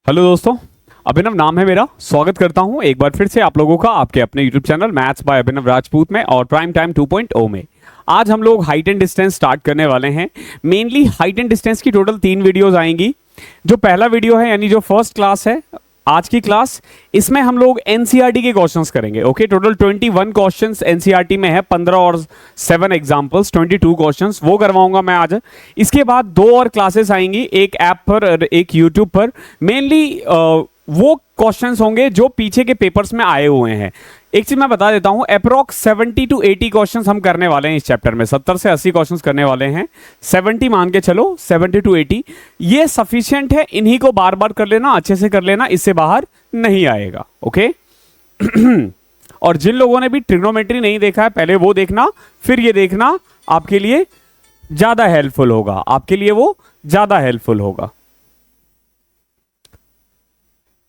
Hello दोस्तों, अभिनव नाम है मेरा। स्वागत करता हूं एक बार फिर से आप लोगों का आपके अपने यूट्यूब चैनल मैथ्स बाय अभिनव राजपूत में और प्राइम टाइम 2.0 में। आज हम लोग हाइट एंड डिस्टेंस स्टार्ट करने वाले हैं। मेनली हाइट एंड डिस्टेंस की टोटल 3 वीडियोस आएंगी। जो पहला वीडियो है यानी जो फर्स्ट क्लास है आज की क्लास, इसमें हम लोग एनसीईआरटी के क्वेश्चंस करेंगे। ओके, टोटल 21 क्वेश्चंस एनसीईआरटी में है, 15 और 7 एग्जांपल्स, 22 क्वेश्चंस वो करवाऊंगा मैं आज। इसके बाद 2 और क्लासेस आएंगी, एक ऐप पर और एक यूट्यूब पर। मेनली वो क्वेश्चंस होंगे जो पीछे के पेपर्स में आए हुए हैं। एक चीज मैं बता देता हूं, अप्रोक्स 70 to 80 क्वेश्चंस हम करने वाले हैं इस चैप्टर में। 70 से 80 क्वेश्चंस करने वाले हैं, 70 मान के चलो, 70 to 80 ये सफिशिएंट है। इन्हीं को बार बार कर लेना, अच्छे से कर लेना, इससे बाहर नहीं आएगा। ओके और जिन लोगों ने भी ट्रिग्नोमेट्री नहीं देखा है पहले वो देखना, फिर ये देखना, आपके लिए ज्यादा हेल्पफुल होगा, आपके लिए वो ज्यादा हेल्पफुल होगा।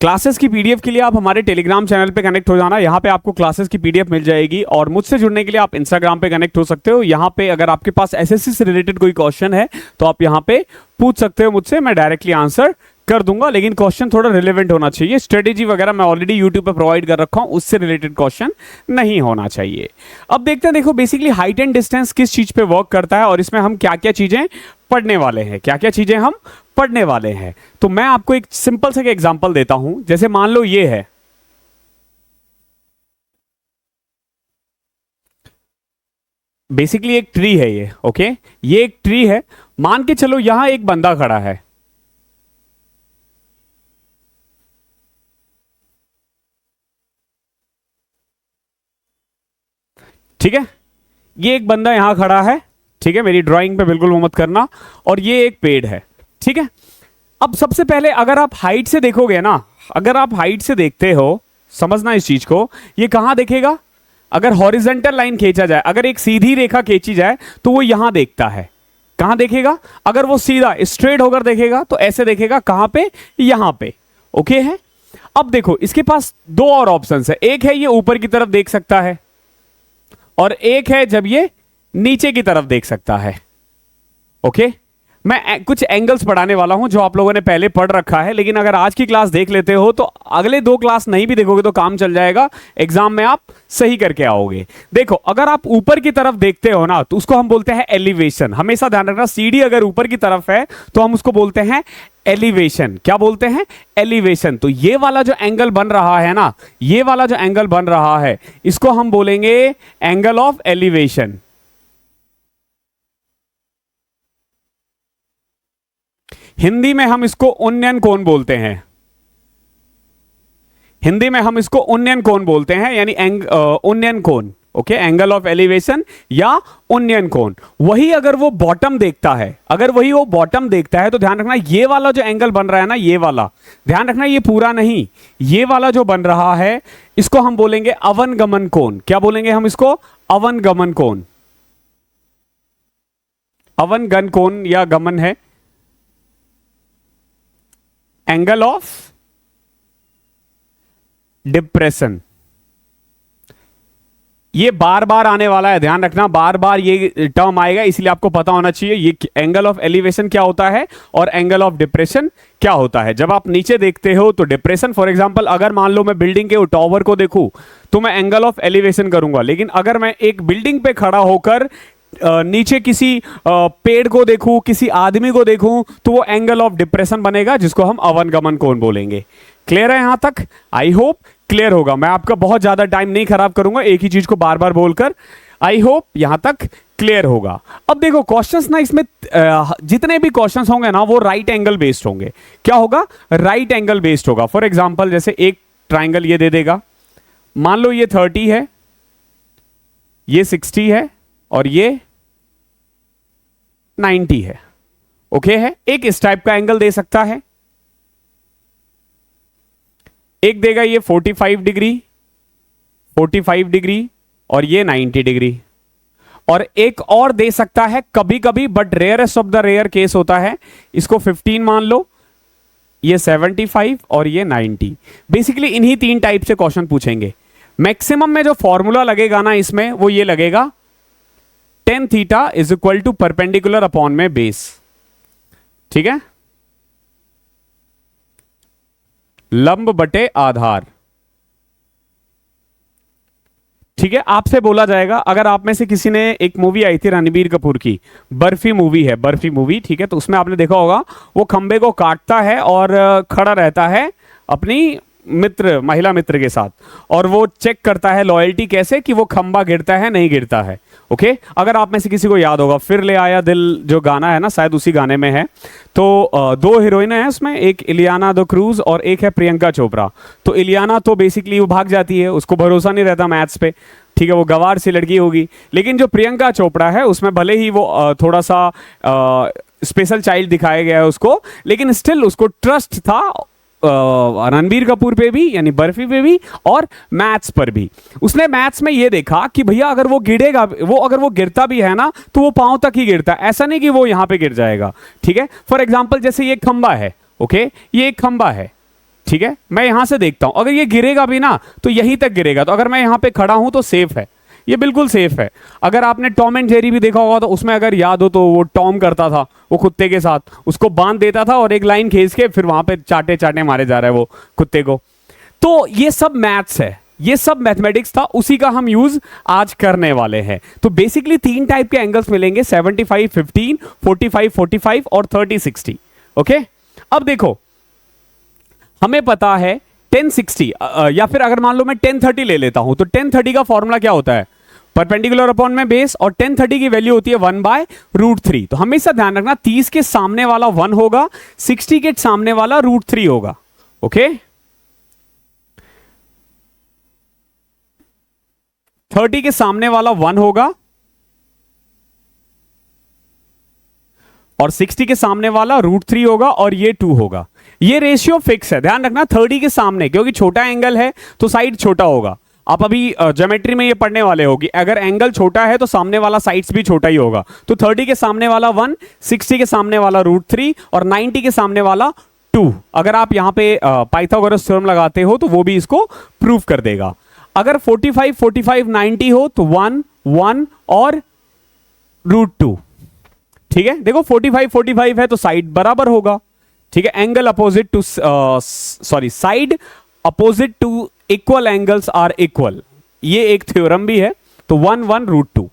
क्लासेस की पीडीएफ के लिए आप हमारे टेलीग्राम चैनल पे कनेक्ट हो जाना। यहाँ पे आपको क्लासेस की पीडीएफ मिल जाएगी और मुझसे जुड़ने के लिए आप इंस्टाग्राम पे कनेक्ट हो सकते हो। यहाँ पे अगर आपके पास एसएससी से रिलेटेड कोई क्वेश्चन है तो आप यहाँ पे पूछ सकते हो मुझसे, मैं डायरेक्टली आंसर कर दूंगा, लेकिन क्वेश्चन थोड़ा रिलेवेंट होना चाहिए। स्ट्रेटेजी वगैरह मैं ऑलरेडी यूट्यूब पे प्रोवाइड कर रखा हूं, उससे रिलेटेड क्वेश्चन नहीं होना चाहिए। अब देखते हैं, देखो बेसिकली हाइट एंड डिस्टेंस किस चीज पे वर्क करता है और इसमें हम क्या क्या चीजें पढ़ने वाले हैं, क्या क्या चीजें हम पढ़ने वाले हैं। तो मैं आपको एक सिंपल से एग्जांपल देता हूं। जैसे मान लो ये है, बेसिकली एक ट्री है ये। ओके, ये एक ट्री है। मान के चलो यहां एक बंदा खड़ा है। ठीक है, ये एक बंदा यहां खड़ा है। ठीक है, मेरी ड्राइंग पे बिल्कुल वो मत करना। और ये एक पेड़ है। ठीक है, अब सबसे पहले अगर आप हाइट से देखोगे ना, अगर आप हाइट से देखते हो, समझना इस चीज को, ये कहां देखेगा? अगर हॉरिजेंटल लाइन खींचा जाए, अगर एक सीधी रेखा खींची जाए तो वो यहां देखता है। कहां देखेगा? अगर वो सीधा स्ट्रेट होकर देखेगा तो ऐसे देखेगा। कहां पे? यहां पे। ओके है। अब देखो इसके पास 2 और ऑप्शंस है। एक है ये ऊपर की तरफ देख सकता है और एक है जब ये नीचे की तरफ देख सकता है। ओके, मैं कुछ एंगल्स पढ़ाने वाला हूं जो आप लोगों ने पहले पढ़ रखा है, लेकिन अगर आज की क्लास देख लेते हो तो अगले 2 क्लास नहीं भी देखोगे तो काम चल जाएगा, एग्जाम में आप सही करके आओगे। देखो अगर आप ऊपर की तरफ देखते हो ना तो उसको हम बोलते हैं एलिवेशन। हमेशा ध्यान रखना, सीढ़ी अगर ऊपर की तरफ है तो हम उसको बोलते हैं एलिवेशन। क्या बोलते हैं? एलिवेशन। तो ये वाला जो एंगल बन रहा है ना, ये वाला जो एंगल बन रहा है, इसको हम बोलेंगे एंगल ऑफ एलिवेशन। हिंदी में हम इसको उन्नयन कोण बोलते हैं। हिंदी में हम इसको उन्नयन कोण बोलते हैं, यानी उन्नयन कोण। ओके, एंगल ऑफ एलिवेशन या उन्नयन कोण। वही अगर वो बॉटम देखता है, अगर वही वो बॉटम देखता है तो ध्यान रखना ये वाला जो एंगल बन रहा है ना, ये वाला, ध्यान रखना ये पूरा नहीं, ये वाला जो बन रहा है इसको हम बोलेंगे अवनगमन कोण। क्या बोलेंगे हम इसको? अवनगमन कोण। अवनगन कोण या गमन है एंगल ऑफ डिप्रेशन। ये बार बार आने वाला है, ध्यान रखना, बार बार ये टर्म आएगा, इसलिए आपको पता होना चाहिए ये एंगल ऑफ एलिवेशन क्या होता है और एंगल ऑफ डिप्रेशन क्या होता है। जब आप नीचे देखते हो तो डिप्रेशन, फॉर एग्जांपल अगर मान लो मैं बिल्डिंग के टॉवर को देखूं तो मैं एंगल ऑफ एलिवेशन करूंगा, लेकिन अगर मैं एक बिल्डिंग पे खड़ा होकर नीचे किसी पेड़ को देखूं, किसी आदमी को देखूं, तो वो एंगल ऑफ डिप्रेशन बनेगा, जिसको हम अवनगमन कोण बोलेंगे। क्लियर है यहां तक? आई होप क्लियर होगा। मैं आपका बहुत ज्यादा टाइम नहीं खराब करूंगा एक ही चीज को बार बार बोलकर। आई होप यहां तक क्लियर होगा। अब देखो क्वेश्चंस ना, इसमें जितने भी क्वेश्चंस होंगे ना वो राइट एंगल बेस्ड होंगे। क्या होगा? राइट एंगल बेस्ड होगा। फॉर एग्जांपल जैसे एक ट्राइंगल ये दे देगा, मान लो ये 30 है, ये 60 है और ये 90 है। ओके है, एक इस टाइप का एंगल दे सकता है। एक देगा ये 45 डिग्री, 45 डिग्री और ये 90 डिग्री। और एक और दे सकता है कभी कभी, but rarest of the rare case होता है, इसको 15 मान लो, ये 75 और ये 90। बेसिकली इन्हीं 3 टाइप से क्वेश्चन पूछेंगे। मैक्सिमम में जो फॉर्मूला लगेगा ना इसमें वो ये लगेगा, tan theta is equal to perpendicular upon में बेस। ठीक है, लंब बटे आधार। ठीक है, आपसे बोला जाएगा, अगर आप में से किसी ने, एक मूवी आई थी रणबीर कपूर की, बर्फी मूवी है, बर्फी मूवी, ठीक है, तो उसमें आपने देखा होगा वो खंबे को काटता है और खड़ा रहता है अपनी मित्र, महिला मित्र के साथ, और वो चेक करता है लॉयल्टी कैसे, कि वो खंबा गिरता है नहीं गिरता है। ओके, अगर आप में से किसी को याद होगा, फिर ले आया दिल जो गाना है ना, शायद उसी गाने में है। तो दो हीरोइन हैं उसमें, एक इलियाना द क्रूज और एक है प्रियंका चोपड़ा। तो इलियाना तो बेसिकली वो भाग जाती है, उसको भरोसा नहीं रहता मैथ्स पे, ठीक है, वो गवार सी लड़की होगी। लेकिन जो प्रियंका चोपड़ा है उसमें भले ही वो थोड़ा सा स्पेशल चाइल्ड दिखाया गया है उसको, लेकिन स्टिल उसको ट्रस्ट था रणबीर कपूर पे भी, यानी बर्फी पे भी, और मैथ्स पर भी। उसने मैथ्स में ये देखा कि भैया अगर वो गिरेगा, अगर वो गिरता भी है ना, तो वो पांव तक ही गिरता है, ऐसा नहीं कि वो यहां पे गिर जाएगा। ठीक है, फॉर एग्जांपल जैसे ये खंबा है, ओके, ये एक खंबा है, ठीक है, मैं यहां से देखता हूं, अगर ये गिरेगा भी ना तो यहीं तक गिरेगा। तो अगर मैं यहां पे खड़ा हूं तो सेफ है, ये बिल्कुल सेफ है। अगर आपने टॉम एंड जेरी भी देखा होगा तो उसमें अगर याद हो तो वो टॉम करता था, वो कुत्ते के साथ उसको बांध देता था और एक लाइन खींच के फिर वहां पे चाटे चाटे मारे जा रहा है वो कुत्ते को। तो ये सब मैथ्स है, ये सब मैथमेटिक्स था, उसी का हम यूज आज करने वाले हैं। तो बेसिकली 3 टाइप के एंगल्स मिलेंगे, 75 15, 45 45 और 30 60। ओके, अब देखो हमें पता है 10 60, या फिर अगर मान लो मैं 10 30 ले लेता हूं, तो 10 30 का फॉर्मूला क्या होता है, परपेंडिकुलर अपॉन में बेस, और 10 30 की वैल्यू होती है 1/√3। तो हमेशा ध्यान रखना 30 के सामने वाला 1 होगा, 60 के सामने वाला √3 होगा। ओके, 30 के सामने वाला 1 होगा और 60 के सामने वाला √3 होगा और ये 2 होगा। ये रेशियो फिक्स है, ध्यान रखना 30 के सामने, क्योंकि छोटा एंगल है तो साइड छोटा होगा। आप अभी ज्योमेट्री में ये पढ़ने वाले होगी, अगर एंगल छोटा है तो सामने वाला साइड्स भी छोटा ही होगा। तो 30 के सामने वाला 1, 60 के सामने वाला √3 और 90 के सामने वाला 2। अगर आप यहां पे पाइथागोरस थ्योरम लगाते हो तो वो भी इसको प्रूव कर देगा। अगर 45 45 90 हो तो 1 1 और √2। ठीक है, देखो 45 45 है तो साइड बराबर होगा। ठीक है, angle opposite to sorry side opposite to equal angles are equal, ये एक थ्योरम भी है। तो 1 1 √2।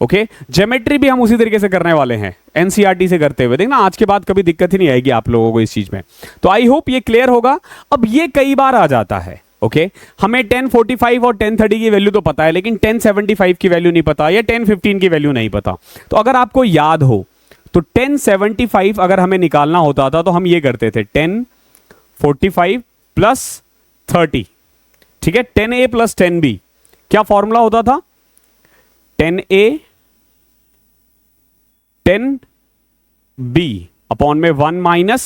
ओके, ज्योमेट्री भी हम उसी तरीके से करने वाले हैं, एनसीईआरटी से करते हुए। देखना आज के बाद कभी दिक्कत ही नहीं आएगी आप लोगों को इस चीज में। तो आई होप ये क्लियर होगा। अब ये कई बार आ जाता है, ओके, हमें 10 45 और 10 30 की वैल्यू तो पता है, लेकिन 10 75 की वैल्यू नहीं पता, या 10 15 की वैल्यू नहीं पता। तो अगर आपको याद हो तो 10 75 अगर हमें निकालना होता था तो हम ये करते थे 10 45 प्लस 30। ठीक है, 10a प्लस 10b, क्या फॉर्मूला होता था, 10a 10b अपॉन में 1 माइनस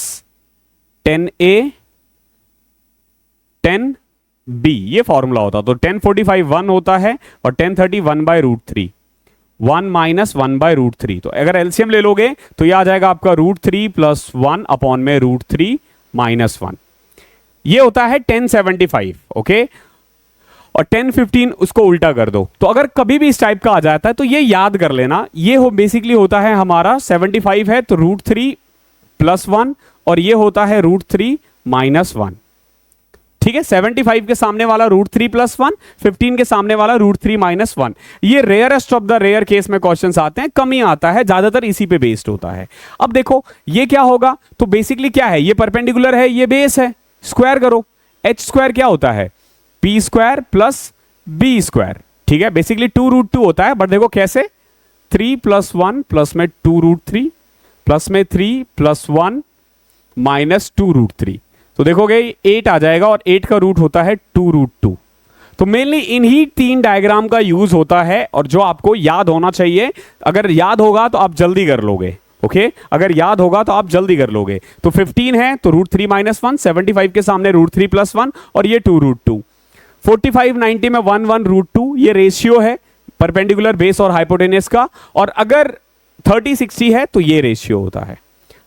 10a 10b, ये फॉर्मूला होता। तो 10 45 1 होता है और 10 30 1/√3, 1 माइनस 1/√3। तो अगर एलसीएम ले लोगे तो यह आ जाएगा आपका √3 प्लस 1 अपॉन में √3 माइनस 1। ये होता है 10 75। ओके, और 10 15 उसको उल्टा कर दो। तो अगर कभी भी इस टाइप का आ जाता है तो ये याद कर लेना, ये हो बेसिकली होता है हमारा 75 है तो √3 प्लस 1 और ये होता है √3 माइनस 1। ठीक है, 75 के सामने वाला √3 प्लस 1, 15 के सामने वाला √3 माइनस 1। ये rarest of the rare case में क्वेश्चंस आते हैं, कम ही आता है, ज्यादातर इसी पे बेस्ड होता है। अब देखो ये क्या होगा, तो बेसिकली क्या है, ये परपेंडिकुलर है, ये बेस है, स्क्वायर करो, h स्क्वायर क्या होता है, p square plus b square. ठीक है, बेसिकली 2√2 होता है, बट देखो कैसे, 3 प्लस 1 प्लस में 2√3 प्लस में 3 प्लस 1 माइनस 2√3। तो देखोगे 8 आ जाएगा और 8 का रूट होता है 2√2। तो मेनली इन्हीं 3 डायग्राम का यूज होता है और जो आपको याद होना चाहिए। अगर याद होगा तो आप जल्दी कर लोगे। ओके, अगर याद होगा तो आप जल्दी कर लोगे। तो 15 है तो √3 माइनस 1, 75 के सामने √3 प्लस 1 और ये 2√2। 45 90 में 1 1 √2, ये रेशियो है परपेंडिकुलर बेस और हाइपोटेनस का। और अगर 30 60 है तो ये रेशियो होता है।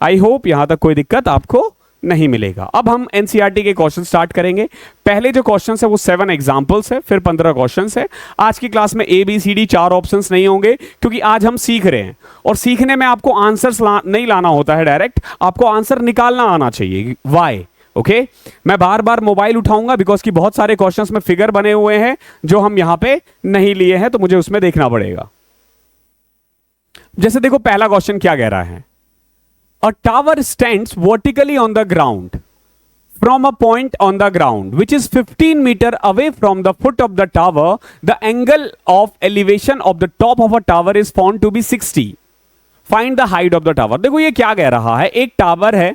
आई होप यहां तक कोई दिक्कत आपको नहीं मिलेगा। अब हम एनसीईआरटी के क्वेश्चन स्टार्ट करेंगे। पहले जो क्वेश्चन है वो 7 एग्जांपल्स है, फिर 15 क्वेश्चन है। आज की क्लास में A B C D 4 options नहीं होंगे, क्योंकि आज हम सीख रहे हैं और सीखने में आपको आंसर्स नहीं लाना होता है डायरेक्ट, आपको आंसर निकालना आना चाहिए। वाई ओके मैं बार बार मोबाइल उठाऊंगा बिकॉज कि बहुत सारे क्वेश्चंस में फिगर बने हुए हैं जो हम यहां पे नहीं लिए हैं, तो मुझे उसमें देखना पड़ेगा। जैसे देखो पहला क्वेश्चन क्या कह रहा है, अ tower stands vertically on the ground from a point on the ground which is 15 meter away from the foot of the tower. The angle of elevation of the top of a tower is found to be 60. Find the height of the tower. देखो ये क्या कह रहा है, एक tower है,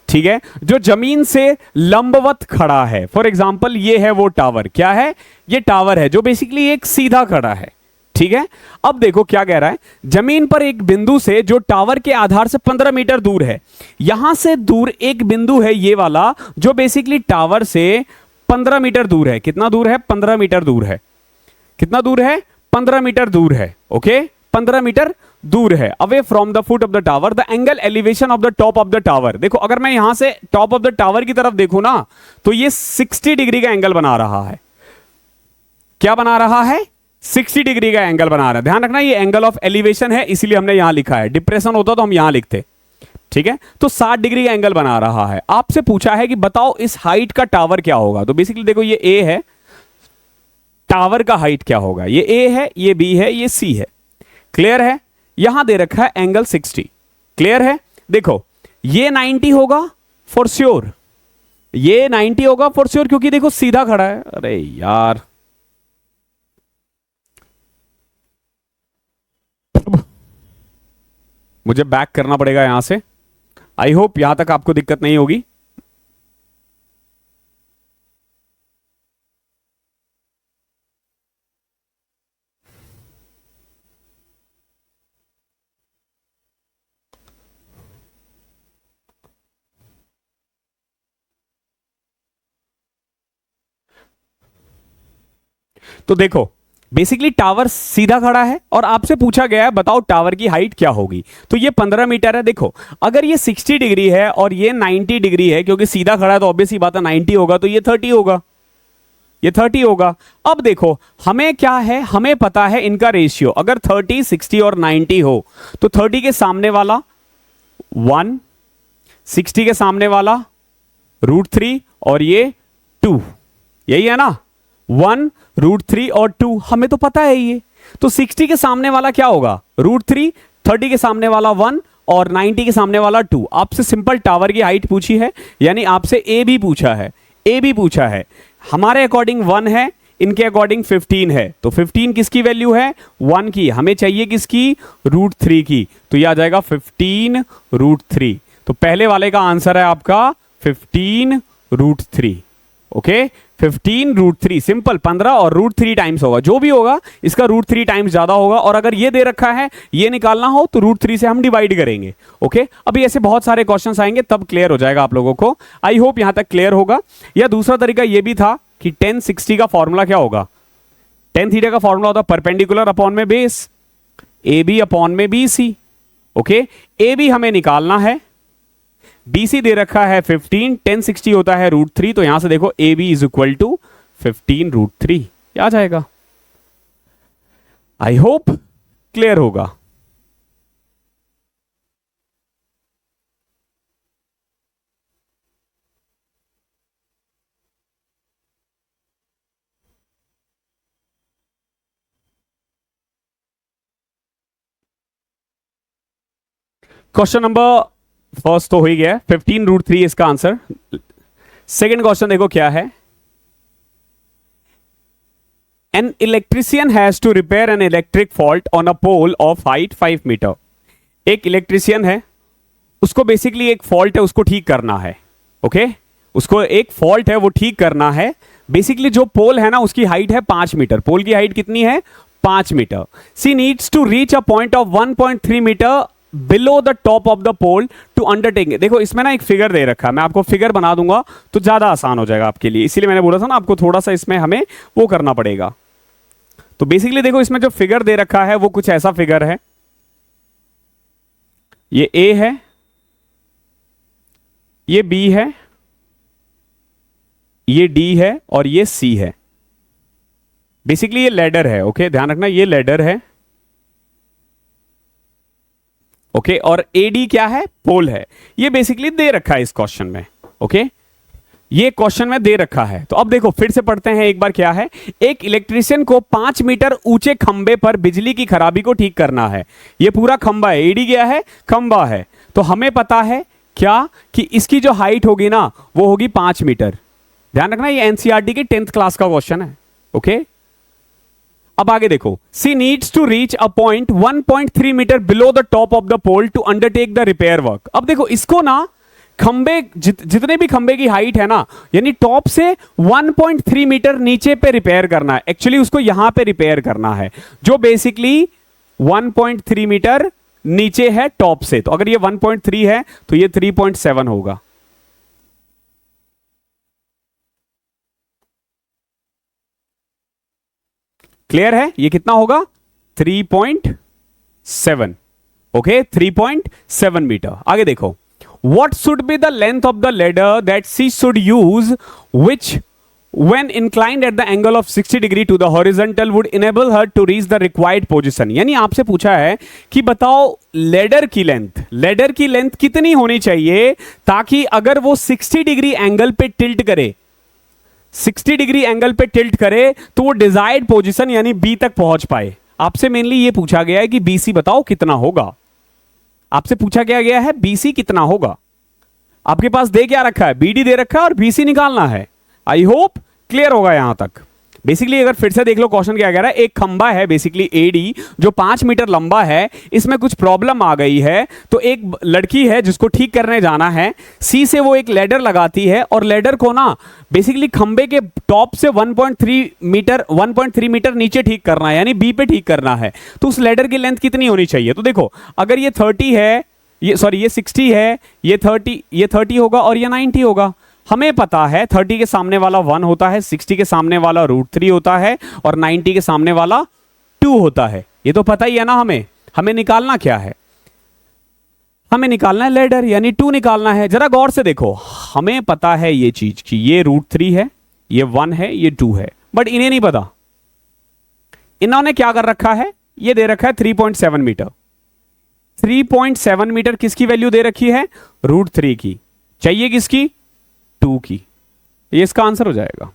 ठीक है, जो जमीन से लंबवत खड़ा है। फॉर एग्जाम्पल ये है वो टावर, क्या है, ये टावर है जो बेसिकली एक सीधा खड़ा है, ठीक है। अब देखो क्या कह रहा है, जमीन पर एक बिंदु से जो टावर के आधार से 15 मीटर दूर है, यहां से दूर एक बिंदु है ये वाला जो बेसिकली टावर से 15 मीटर दूर है। कितना दूर है, 15 मीटर दूर है। कितना दूर है, 15 मीटर दूर है। ओके 15 मीटर दूर है, away from the foot of the tower. The angle elevation of the top of the tower, देखो अगर मैं यहां से टॉप ऑफ द टावर की तरफ देखूं ना, तो ये 60 डिग्री का एंगल बना रहा है। क्या बना रहा है, 60 डिग्री का एंगल बना रहा है। ध्यान रखना ये एंगल ऑफ एलिवेशन है, इसीलिए हमने यहां लिखा है, डिप्रेशन होता तो हम यहां लिखते, ठीक है। तो 60 डिग्री का एंगल बना रहा है। आपसे पूछा है कि बताओ इस हाइट का टावर क्या होगा, तो बेसिकली देखो ये ए है, टावर का हाइट क्या होगा, ये ए है, ये बी है, ये सी है। क्लियर है, यहां दे रखा है एंगल 60। क्लियर है, देखो ये 90 होगा फॉर श्योर, ये 90 होगा फॉर श्योर, क्योंकि देखो सीधा खड़ा है। अरे यार मुझे बैक करना पड़ेगा यहां से। आई होप यहां तक आपको दिक्कत नहीं होगी। तो देखो बेसिकली टावर सीधा खड़ा है और आपसे पूछा गया है बताओ टावर की हाइट क्या होगी, तो ये 15 मीटर है। देखो अगर ये 60 डिग्री है और ये 90 डिग्री है, क्योंकि सीधा खड़ा है तो ऑब्वियस ही बात है 90 होगा, तो ये 30 होगा, ये 30 होगा। अब देखो हमें क्या है, हमें पता है इनका रेशियो, अगर 30, 60 और 90 हो तो 30 के सामने वाला 1, 60 के सामने वाला √3 और ये 2, यही है ना, 1 √3 और 2, हमें तो पता है ये। तो 60 के सामने वाला क्या होगा, √3, 30 के सामने वाला 1 और 90 के सामने वाला 2। आपसे सिंपल टावर की हाइट पूछी है, यानी आपसे ए भी पूछा है, ए भी पूछा है। हमारे अकॉर्डिंग 1 है, इनके अकॉर्डिंग 15 है, तो 15 किसकी वैल्यू है, 1 की, हमें चाहिए किसकी, √3 की, तो यह आ जाएगा 15 √3। तो पहले वाले का आंसर है आपका 15 √3। ओके 15 √3, सिंपल 15 और √3 टाइम्स होगा, जो भी होगा इसका √3 टाइम्स ज्यादा होगा। और अगर ये दे रखा है ये निकालना हो तो √3 से हम डिवाइड करेंगे। ओके अभी ऐसे बहुत सारे क्वेश्चंस आएंगे तब क्लियर हो जाएगा आप लोगों को। आई होप यहां तक क्लियर होगा। या दूसरा तरीका ये भी था कि tan 60 का फॉर्मूला क्या होगा, tan थीटा का फॉर्मूला होता परपेंडिकुलर अपॉन में बेस, ए बी अपॉन में B C. Okay A B हमें निकालना है, BC दे रखा है 15, tan 60 होता है √3, तो यहां से देखो AB इज इक्वल टू 15 √3 आ जाएगा। आई होप क्लियर होगा। क्वेश्चन नंबर फर्स्ट तो हो ही गया, 15 √3 इसका आंसर। सेकंड क्वेश्चन देखो क्या है, an electrician has to repair an electric fault on a pole of height 5 metre. एक इलेक्ट्रिशियन है, उसको बेसिकली एक फॉल्ट है उसको ठीक करना है। ओके उसको एक फॉल्ट है वो ठीक करना है। बेसिकली जो पोल है ना उसकी हाइट है 5 मीटर, पोल की हाइट कितनी है, 5 metre. She needs to reach a point of 1.3 metre below the top of the pole to undertake. देखो इसमें ना एक फिगर दे रखा है, मैं आपको फिगर बना दूंगा तो ज्यादा आसान हो जाएगा आपके लिए, इसीलिए मैंने बोला था ना आपको थोड़ा सा इसमें हमें वो करना पड़ेगा। तो बेसिकली देखो इसमें जो फिगर दे रखा है वो कुछ ऐसा फिगर है, ये ए है, ये बी है, ये डी है और ये सी है। बेसिकली ये लैडर है। ओके ध्यान रखना ये लैडर है। ओके और एडी क्या है, पोल है। ये बेसिकली दे रखा है इस क्वेश्चन में। ओके ये क्वेश्चन में दे रखा है। तो अब देखो फिर से पढ़ते हैं एक बार क्या है। एक इलेक्ट्रिशियन को 5 मीटर ऊंचे खंबे पर बिजली की खराबी को ठीक करना है। ये पूरा खंबा है, एडी क्या है, खंबा है। तो हमें पता है क्या कि इसकी जो हाइट होगी ना वो होगी 5 मीटर। ध्यान रखना ये एनसीईआरटी की 10th क्लास का क्वेश्चन है। ओके, अब आगे देखो। She needs to reach a point 1.3 metre below the top of the pole to undertake the repair work. अब देखो इसको ना खंबे जितने भी खंबे की हाइट है ना, यानी टॉप से 1.3 मीटर नीचे पे रिपेयर करना है। एक्चुअली उसको यहां पे रिपेयर करना है जो बेसिकली 1.3 मीटर नीचे है टॉप से। तो अगर ये 1.3 है तो ये 3.7 होगा। क्लियर है? ये कितना होगा? 3.7। Okay, 3.7 metre. आगे देखो। What should be the length of the ladder that she should use, which when inclined at the angle of 60 degree to the horizontal would enable her to reach the required position? यानी आपसे पूछा है कि बताओ ladder की length कितनी होनी चाहिए ताकि अगर वो 60 डिग्री एंगल पे टिल्ट करे, 60 डिग्री एंगल पे टिल्ट करे तो वो डिजायर्ड पोजीशन यानी बी तक पहुंच पाए। आपसे मेनली ये पूछा गया है कि बीसी बताओ कितना होगा। आपसे पूछा क्या गया है बीसी कितना होगा। आपके पास दे क्या रखा है, बीडी दे रखा है और बीसी निकालना है। आई होप क्लियर होगा यहां तक। बेसिकली अगर फिर से देख लो क्वेश्चन क्या कह रहा है। एक खंबा है बेसिकली एडी जो 5 मीटर लंबा है, इसमें कुछ प्रॉब्लम आ गई है तो एक लड़की है जिसको ठीक करने जाना है। सी से वो एक लेडर लगाती है और लेडर को ना बेसिकली खंबे के टॉप से 1.3 मीटर नीचे ठीक करना है, यानी बी पे ठीक करना है। तो उस लेडर की लेंथ कितनी होनी चाहिए? तो देखो अगर ये 30 है, ये 60 है, ये 30 होगा और ये 90 होगा। हमें पता है 30 के सामने वाला 1 होता है, 60 के सामने वाला √3 होता है और 90 के सामने वाला 2 होता है। ये तो पता ही है ना। हमें निकालना क्या है? हमें निकालना है लेडर यानी 2 निकालना है। जरा गौर से देखो, हमें पता है ये चीज कि ये √3 है, ये 1 है, ये 2 है, बट इन्हें नहीं पता। इन्होंने क्या कर रखा है, ये दे रखा है 3.7 मीटर। 3.7 मीटर किसकी वैल्यू दे रखी है? √3 की। चाहिए किसकी? 2 की। ये इसका आंसर हो जाएगा।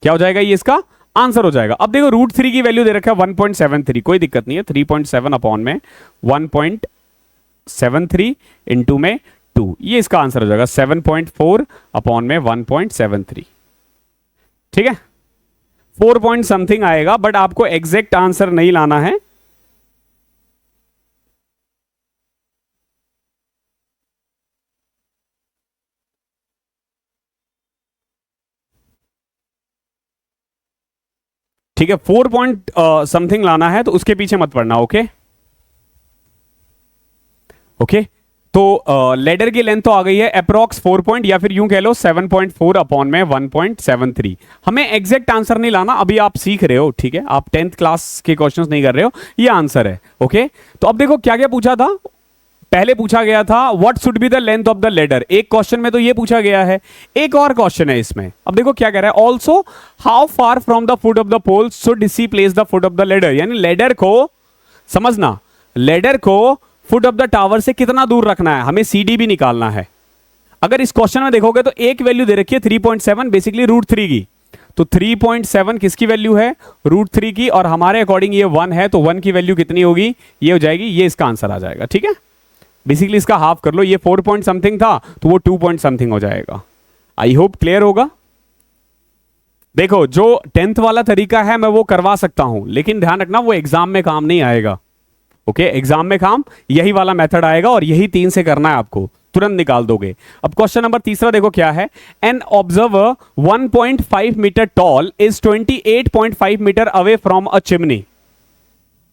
क्या हो जाएगा? ये इसका आंसर हो जाएगा। अब देखो √3 की वैल्यू दे रखा है 1.73, कोई दिक्कत नहीं है। 3.7 अपॉन में 1.73 इंटू में 2, ये इसका आंसर हो जाएगा। 7.4 अपॉन में 1.73। ठीक है, 4 पॉइंट समथिंग आएगा, बट आपको एग्जैक्ट आंसर नहीं लाना है। ठीक है, 4 पॉइंट समथिंग लाना है, तो उसके पीछे मत पड़ना। ओके ओके, तो लेडर की लेंथ तो आ गई है अप्रोक्स 4 पॉइंट, या फिर यूं कह लो 7.4 अपॉन में 1.73। हमें एग्जैक्ट आंसर नहीं लाना, अभी आप सीख रहे हो। ठीक है, आप 10th क्लास के क्वेश्चंस नहीं कर रहे हो, ये आंसर है। ओके, तो अब देखो क्या क्या पूछा था। पहले पूछा गया था what should be the length of the ladder. एक क्वेश्चन में तो ये पूछा गया है। एक और क्वेश्चन है इसमें। अब देखो क्या कह रहा है, also how far from the foot of the pole should she place the foot of the ladder. यानी लेडर को समझना, लेडर को फुट ऑफ द टावर से कितना दूर रखना है, हमें सीडी भी निकालना है। अगर इस क्वेश्चन में देखोगे तो एक वैल्यू दे रखी है 3.7 बेसिकली √3 की। तो 3.7 किसकी वैल्यू है? √3 की, और हमारे अकॉर्डिंग ये 1 है, तो 1 की वैल्यू कितनी होगी? ये हो जाएगी, ये इसका आंसर आ जाएगा। ठीक है, बेसिकली इसका हाफ कर लो। ये 4 पॉइंट समथिंग था तो वो 2 पॉइंट समथिंग हो जाएगा। आई होप क्लियर होगा। देखो जो 10th वाला तरीका है मैं वो करवा सकता हूं, लेकिन ध्यान रखना वो एग्जाम में काम नहीं आएगा। ओके, एग्जाम में काम यही वाला मेथड आएगा और यही 3 से करना है आपको, तुरंत निकाल दोगे। अब क्वेश्चन नंबर तीसरा देखो क्या है। An observer 1.5 metre tall is 28.5 metre away from a chimney.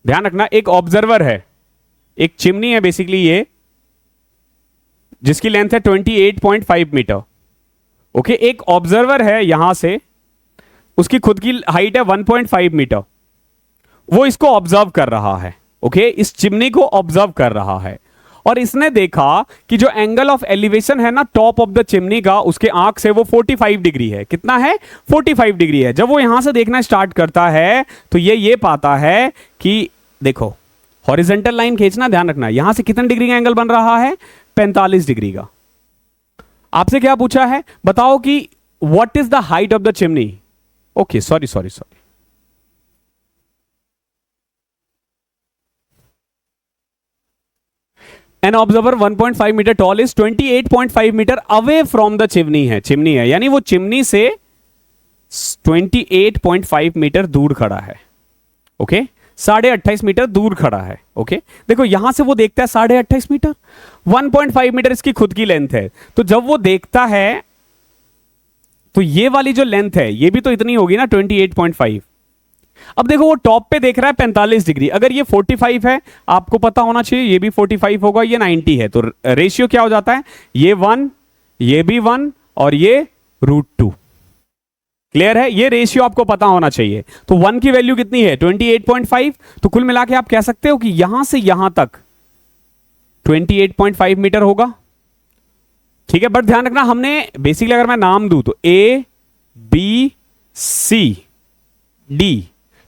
ध्यान रखना एक ऑब्जर्वर है, एक चिमनी है बेसिकली ये, जिसकी लेंथ है 28.5 मीटर। ओके, एक ऑब्जर्वर है यहां से, उसकी खुद की हाइट है 1.5 मीटर। वो इसको ऑब्जर्व कर रहा है। ओके, इस चिमनी को ऑब्जर्व कर रहा है और इसने देखा कि जो एंगल ऑफ एलिवेशन है ना टॉप ऑफ द चिमनी का, उसके आंख से वो 45 डिग्री है। कितना है? 45 डिग्री है। जब वो यहां से देखना स्टार्ट करता है तो ये पाता है कि देखो हॉरिजॉन्टल लाइन खींचना, ध्यान रखना यहां से कितने डिग्री का एंगल बन रहा है? 45 डिग्री का। आपसे क्या पूछा है, बताओ कि what is the height of the chimney. Okay sorry sorry sorry, an observer 1.5 metre tall is 28.5 metre away from the chimney है, चिमनी है यानी वो चिमनी से 28.5 मीटर दूर खड़ा है। ओके 28.5 मीटर दूर खड़ा है। ओके देखो यहां से वो देखता है 28.5 मीटर, 1.5 मीटर इसकी खुद की लेंथ है, तो जब वो देखता है तो ये वाली जो लेंथ है ये भी तो इतनी होगी ना 28.5। अब देखो वो टॉप पे देख रहा है 45 डिग्री, अगर ये 45 है आपको पता होना चाहिए ये भी 45 होगा, ये 90 है, तो रेशियो क्या हो जाता है, ये 1 ये भी 1 और ये √2। क्लियर है, ये रेशियो आपको पता होना चाहिए। तो 1 की वैल्यू कितनी है 28.5, तो कुल मिला के आप कह सकते हो कि यहां से यहां तक 28.5 मीटर होगा। ठीक है, बट ध्यान रखना हमने बेसिकली अगर मैं नाम दूं तो A B C D,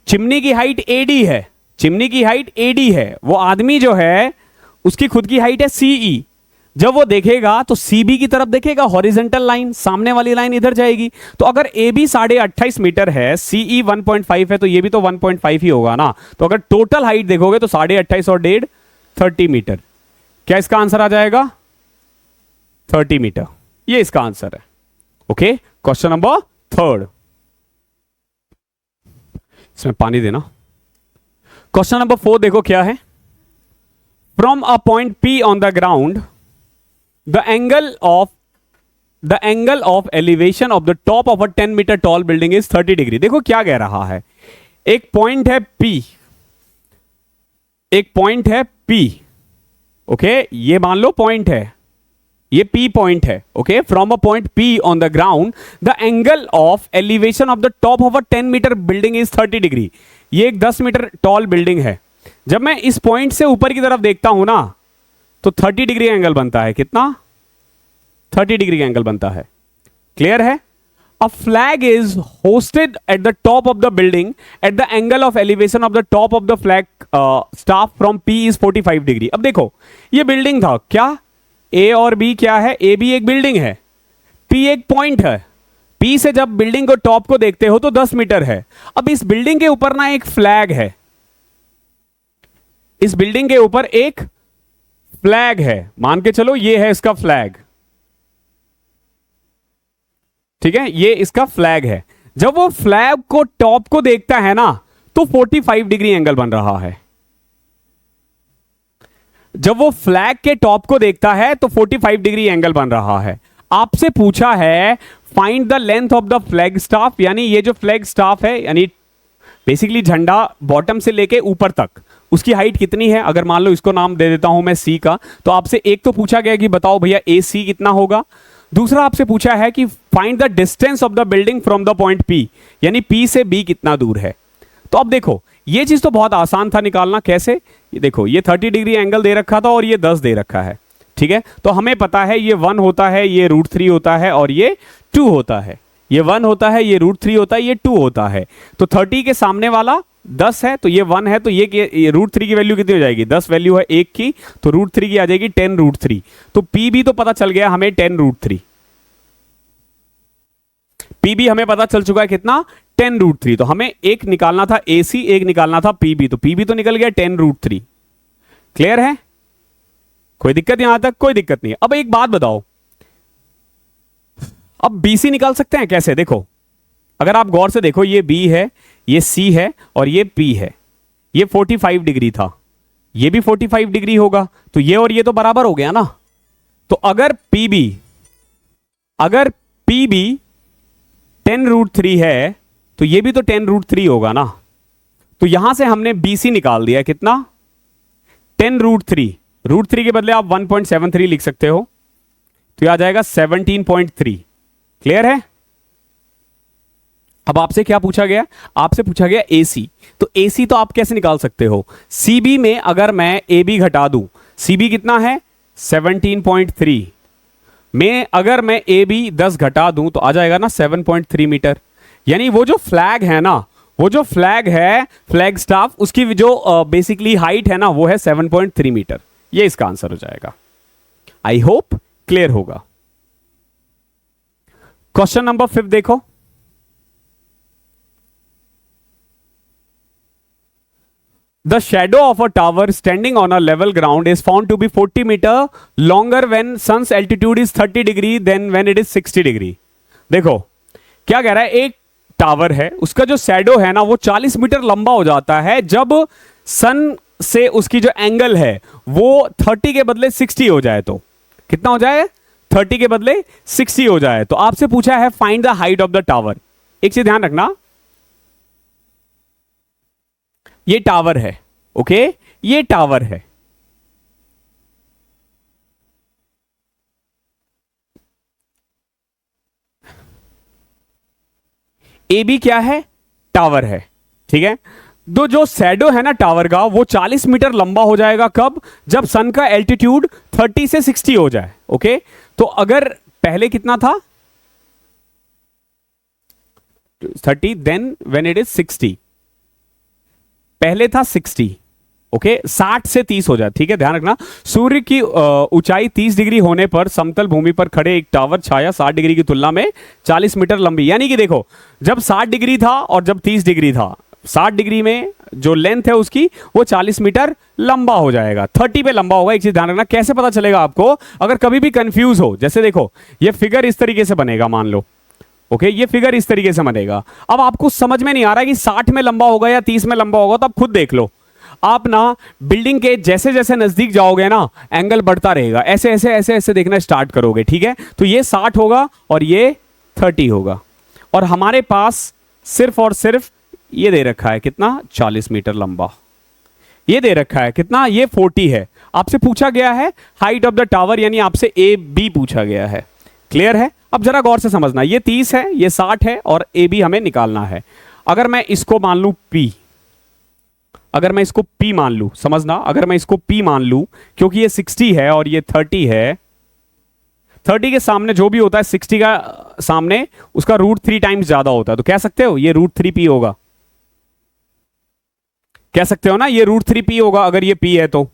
chimney की हाइट AD है, चिमनी की हाइट AD है, वो आदमी जो है उसकी खुद की हाइट है CE। जब वो देखेगा तो CB की तरफ देखेगा, हॉरिजेंटल लाइन, सामने वाली लाइन इधर जाएगी, तो अगर AB 28.5 मीटर है, CE 1.5 है, तो ये भी तो 1.5 ही होगा ना। तो अगर टोटल हाइट देखोगे तो 28.5 और 1.5 30 मीटर। क्या इसका आंसर आ जाएगा 30 मीटर, ये इसका आंसर है। ओके क्वेश्चन नंबर 3, इसमें पानी देना। क्वेश्चन नंबर 4 देखो क्या है, from a point P on the ground the angle of elevation of the top of a 10 metre tall building is 30 degree. देखो क्या कह रहा है, एक पॉइंट है P, एक पॉइंट है P। ओके ये मान लो पॉइंट है, ये P पॉइंट है। Okay from a point P on the ground the angle of elevation of the top of a 10 metre building is 30 degree. ये एक 10 मीटर टॉल बिल्डिंग है, जब मैं इस पॉइंट से ऊपर की तरफ देखता हूं ना तो 30 डिग्री एंगल बनता है। कितना 30 डिग्री एंगल बनता है। क्लियर है, a flag is hosted at the top of the building at the angle of elevation of the top of the flag staff from P is 45 डिग्री। अब देखो ये बिल्डिंग था, क्या A और B क्या है, A B एक बिल्डिंग है, P एक पॉइंट है। P से जब बिल्डिंग को टॉप को देखते हो तो 10 मीटर है। अब इस बिल्डिंग के ऊपर ना एक फ्लैग है, इस बिल्डिंग के ऊपर एक फ्लैग है, मान के चलो ये है इसका फ्लैग। ठीक है, ये इसका फ्लैग है। जब वो फ्लैग को टॉप को देखता है ना तो 45 डिग्री एंगल बन रहा है। जब वो फ्लैग के टॉप को देखता है तो 45 डिग्री एंगल बन रहा है। आपसे पूछा है find the length of the flag staff, यानी ये जो फ्लैग स्टाफ है यानी बेसिकली झंडा बॉटम से लेके ऊपर तक, उसकी हाइट कितनी है। अगर मान लो इसको नाम दे देता हूं मैं C का, तो आपसे एक तो पूछा गया कि बताओ भैया AC कितना होगा, दूसरा आपसे पूछा है कि find the distance of the building from the point P, यानी P से B कितना दूर है। तो अब देखो ये चीज तो बहुत आसान था निकालना, कैसे, ये देखो ये 30 डिग्री एंगल दे रखा था और ये 10 दे रखा है। ठीक है, तो हमें पता है ये 1 होता है, ये √3 होता है और ये 2 होता है। ये 1 होता है, ये √3 होता है, ये 2 होता है। तो 30 के सामने वाला 10 है, तो ये 1 है, तो ये √3 की वैल्यू कितनी हो जाएगी, 10 वैल्यू है 1 की, तो √3 की आ जाएगी 10√3। तो P भी तो पता चल गया हमें 10√3, P भी हमें पता चल चुका है कितना 10√3। तो हमें एक निकालना था AC, एक निकालना था PB, तो PB तो निकल गया 10√3। क्लियर है, कोई दिक्कत यहां तक, कोई दिक्कत नहीं है। अब एक बात बताओ, अब BC निकाल सकते हैं कैसे, देखो अगर आप गौर से देखो ये B है, ये C है और ये P है। ये 45 डिग्री था, ये भी 45 डिग्री होगा, तो ये और ये तो बराबर हो गया ना। तो अगर PB 10√3 है तो ये भी तो 10√3 होगा ना। तो यहां से हमने BC निकाल दिया, कितना 10√3, √3 के बदले आप 1.73 लिख सकते हो, तो यह आ जाएगा 17.3। क्लियर है। अब आपसे क्या पूछा गया, आपसे पूछा गया AC, तो AC तो आप कैसे निकाल सकते हो, CB में अगर मैं AB घटा दूं, CB कितना है 17.3 में, अगर मैं AB 10 घटा दूं तो आ जाएगा ना 7.3 मीटर। यानी वो जो फ्लैग है ना, वो जो फ्लैग है, फ्लैग स्टाफ, उसकी जो बेसिकली हाइट है ना वो है 7.3 मीटर। ये इसका आंसर हो जाएगा। आई होप क्लियर होगा। क्वेश्चन नंबर 5 देखो। The shadow of a tower standing on a level ground is found to be 40 meter longer when sun's altitude is 30 degree than when it is 60 degree। देखो क्या कह रहा है, एक टावर है, उसका जो शैडो है ना वो 40 मीटर लंबा हो जाता है जब सन से उसकी जो एंगल है वो 30 के बदले 60 हो जाए। तो कितना हो जाए, 30 के बदले 60 हो जाए। तो आपसे पूछा है find the height of the tower. एक चीज ध्यान रखना, ये टावर है, ओके, ये टावर है। ए बी क्या है, टावर है, ठीक है। तो जो शैडो है ना टावर का वो 40 मीटर लंबा हो जाएगा, कब, जब सन का एल्टीट्यूड 30 से 60 हो जाए, ओके। तो अगर पहले कितना था 30, देन व्हेन इट इज 60, पहले था 60, ओके, 60 से 30 हो जाए, ठीक है। ध्यान रखना, सूर्य की ऊंचाई 30 डिग्री होने पर समतल भूमि पर खड़े एक टावर छाया 60 डिग्री की तुलना में 40 मीटर लंबी। यानी कि देखो जब 60 डिग्री था और जब 30 डिग्री था, 60 डिग्री में जो लेंथ है उसकी वो 40 मीटर लंबा हो जाएगा, 30 पे लंबा होगा। एक चीज ध्यान रखना, कैसे पता चलेगा आपको, अगर कभी भी कंफ्यूज हो, जैसे देखो ये फिगर इस तरीके से बनेगा, मान लो, ओके, ये फिगर इस तरीके से बनेगा। अब आपको समझ में नहीं आ रहा है कि 60 में लंबा होगा या 30 में लंबा होगा, तो आप खुद देख लो। आप ना बिल्डिंग के जैसे जैसे नजदीक जाओगे ना एंगल बढ़ता रहेगा, ऐसे ऐसे ऐसे ऐसे देखना स्टार्ट करोगे, ठीक है। तो ये 60 होगा और ये 30 होगा, और हमारे पास सिर्फ और सिर्फ ये दे रखा है कितना, 40 मीटर लंबा। ये दे रखा है कितना, ये 40 है। आपसे पूछा गया है हाइट ऑफ द टावर, यानी आपसे ए बी पूछा गया है। क्लियर है? अब जरा गौर से समझना, ये 30 है, ये 60 है, और ए बी हमें निकालना है। अगर मैं इसको मान लूं P, अगर मैं इसको P मान लूं, समझना, अगर मैं इसको P मान लूं, क्योंकि ये 60 है और ये 30 है, 30 के सामने जो भी होता है 60 का सामने उसका √3 टाइम्स ज्यादा होता है, तो कह सकते हो ये √3P होगा। कह सकते हो ना ये √3P होगा अगर ये P है। तो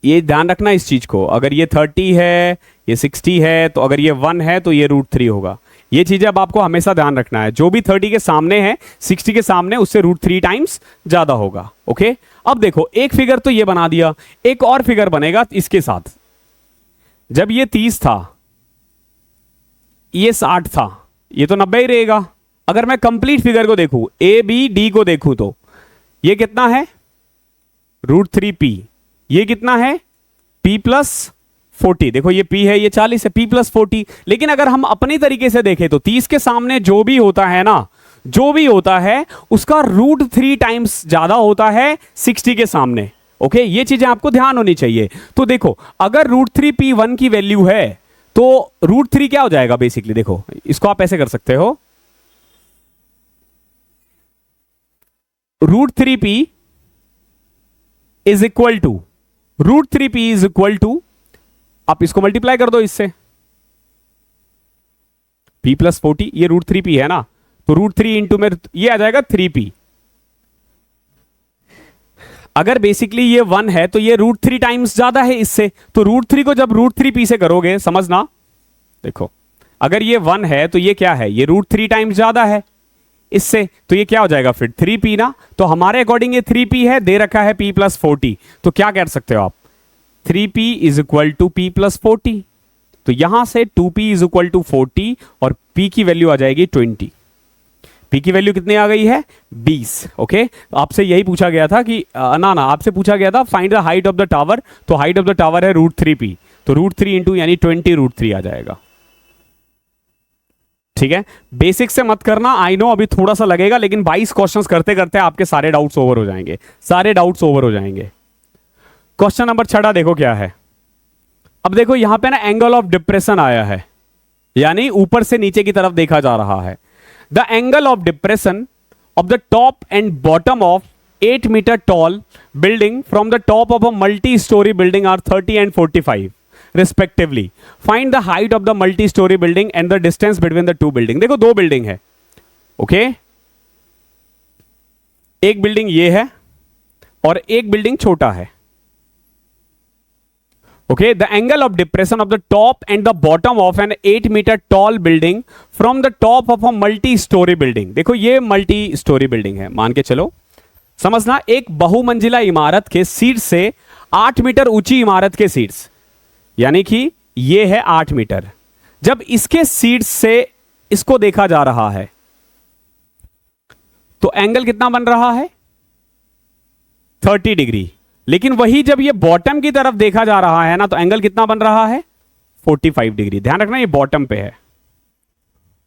ये ध्यान रखना इस चीज को, अगर ये 30 है, ये 60 है, तो अगर ये 1 है तो ये √3 होगा। ये चीजें अब आपको हमेशा ध्यान रखना है, जो भी 30 के सामने है 60 के सामने उससे √3 टाइम्स ज्यादा होगा, ओके। अब देखो एक फिगर तो ये बना दिया, एक और फिगर बनेगा इसके साथ। जब ये 30 था, ये 60 था, ये तो 90 ही रहेगा। अगर मैं कंप्लीट फिगर को देखूं, ए बी डी को देखूं, तो ये कितना है √3P, ये कितना है P प्लस 40। देखो ये P है, ये 40 है, P प्लस 40। लेकिन अगर हम अपने तरीके से देखें तो 30 के सामने जो भी होता है ना, जो भी होता है उसका √3 टाइम्स ज्यादा होता है 60 के सामने, ओके। ये चीजें आपको ध्यान होनी चाहिए। तो देखो अगर √3P 1 की वैल्यू है तो √3 क्या हो जाएगा बेसिकली, देखो इसको आप ऐसे कर सकते हो, √3P is equal to √3P is equal to, आप इसको मल्टीप्लाई कर दो इससे, P प्लस 40, ये √3P है ना, तो √3 इंटू में ये आ जाएगा 3P। अगर बेसिकली ये 1 है तो ये √3 टाइम्स ज्यादा है इससे, तो √3 को जब √3P से करोगे, समझना, देखो अगर ये 1 है तो ये क्या है, ये √3 टाइम्स ज्यादा है इससे, तो ये क्या हो जाएगा फिर 3P ना। तो हमारे अकॉर्डिंग ये 3P है, दे रखा है P प्लस 40, तो क्या कर सकते हो आप, 3P is equal to P plus 40। तो यहां से 2P इज इक्वल टू 40 और P की वैल्यू आ जाएगी 20। P की वैल्यू कितनी आ गई है, 20, ओके। आपसे यही पूछा गया था कि ना आपसे पूछा गया था find the height of the tower, तो हाइट ऑफ द टावर है √3P, तो √3 इंटू यानी 20 √3 आ जाएगा, ठीक है। बेसिक से मत करना, आई नो अभी थोड़ा सा लगेगा, लेकिन 22 क्वेश्चंस करते करते आपके सारे डाउट्स ओवर हो जाएंगे, सारे डाउट्स ओवर हो जाएंगे। क्वेश्चन नंबर 6 देखो क्या है। अब देखो यहां पे ना एंगल ऑफ डिप्रेशन आया है, यानी ऊपर से नीचे की तरफ देखा जा रहा है। The angle of depression of the top and bottom of 8 metre tall building from the top of a multi storey building are 30 and 45 respectively. Find the height of the multi-story building and the distance between the two building. देखो दो building है, okay, एक building ये है और एक building छोटा है। Okay, the angle of depression of the top and the bottom of an 8 meter tall building from the top of a multi-story building. देखो ये multi-story building है, मान के चलो, समझना, एक बहुमंजिला इमारत के शीर्ष से 8 मीटर ऊंची इमारत के शीर्ष, यानी कि ये है 8 मीटर, जब इसके शीर्ष से इसको देखा जा रहा है तो एंगल कितना बन रहा है? 30 डिग्री। लेकिन वही जब ये बॉटम की तरफ देखा जा रहा है ना, तो एंगल कितना बन रहा है? 45 डिग्री। ध्यान रखना ये बॉटम पे है,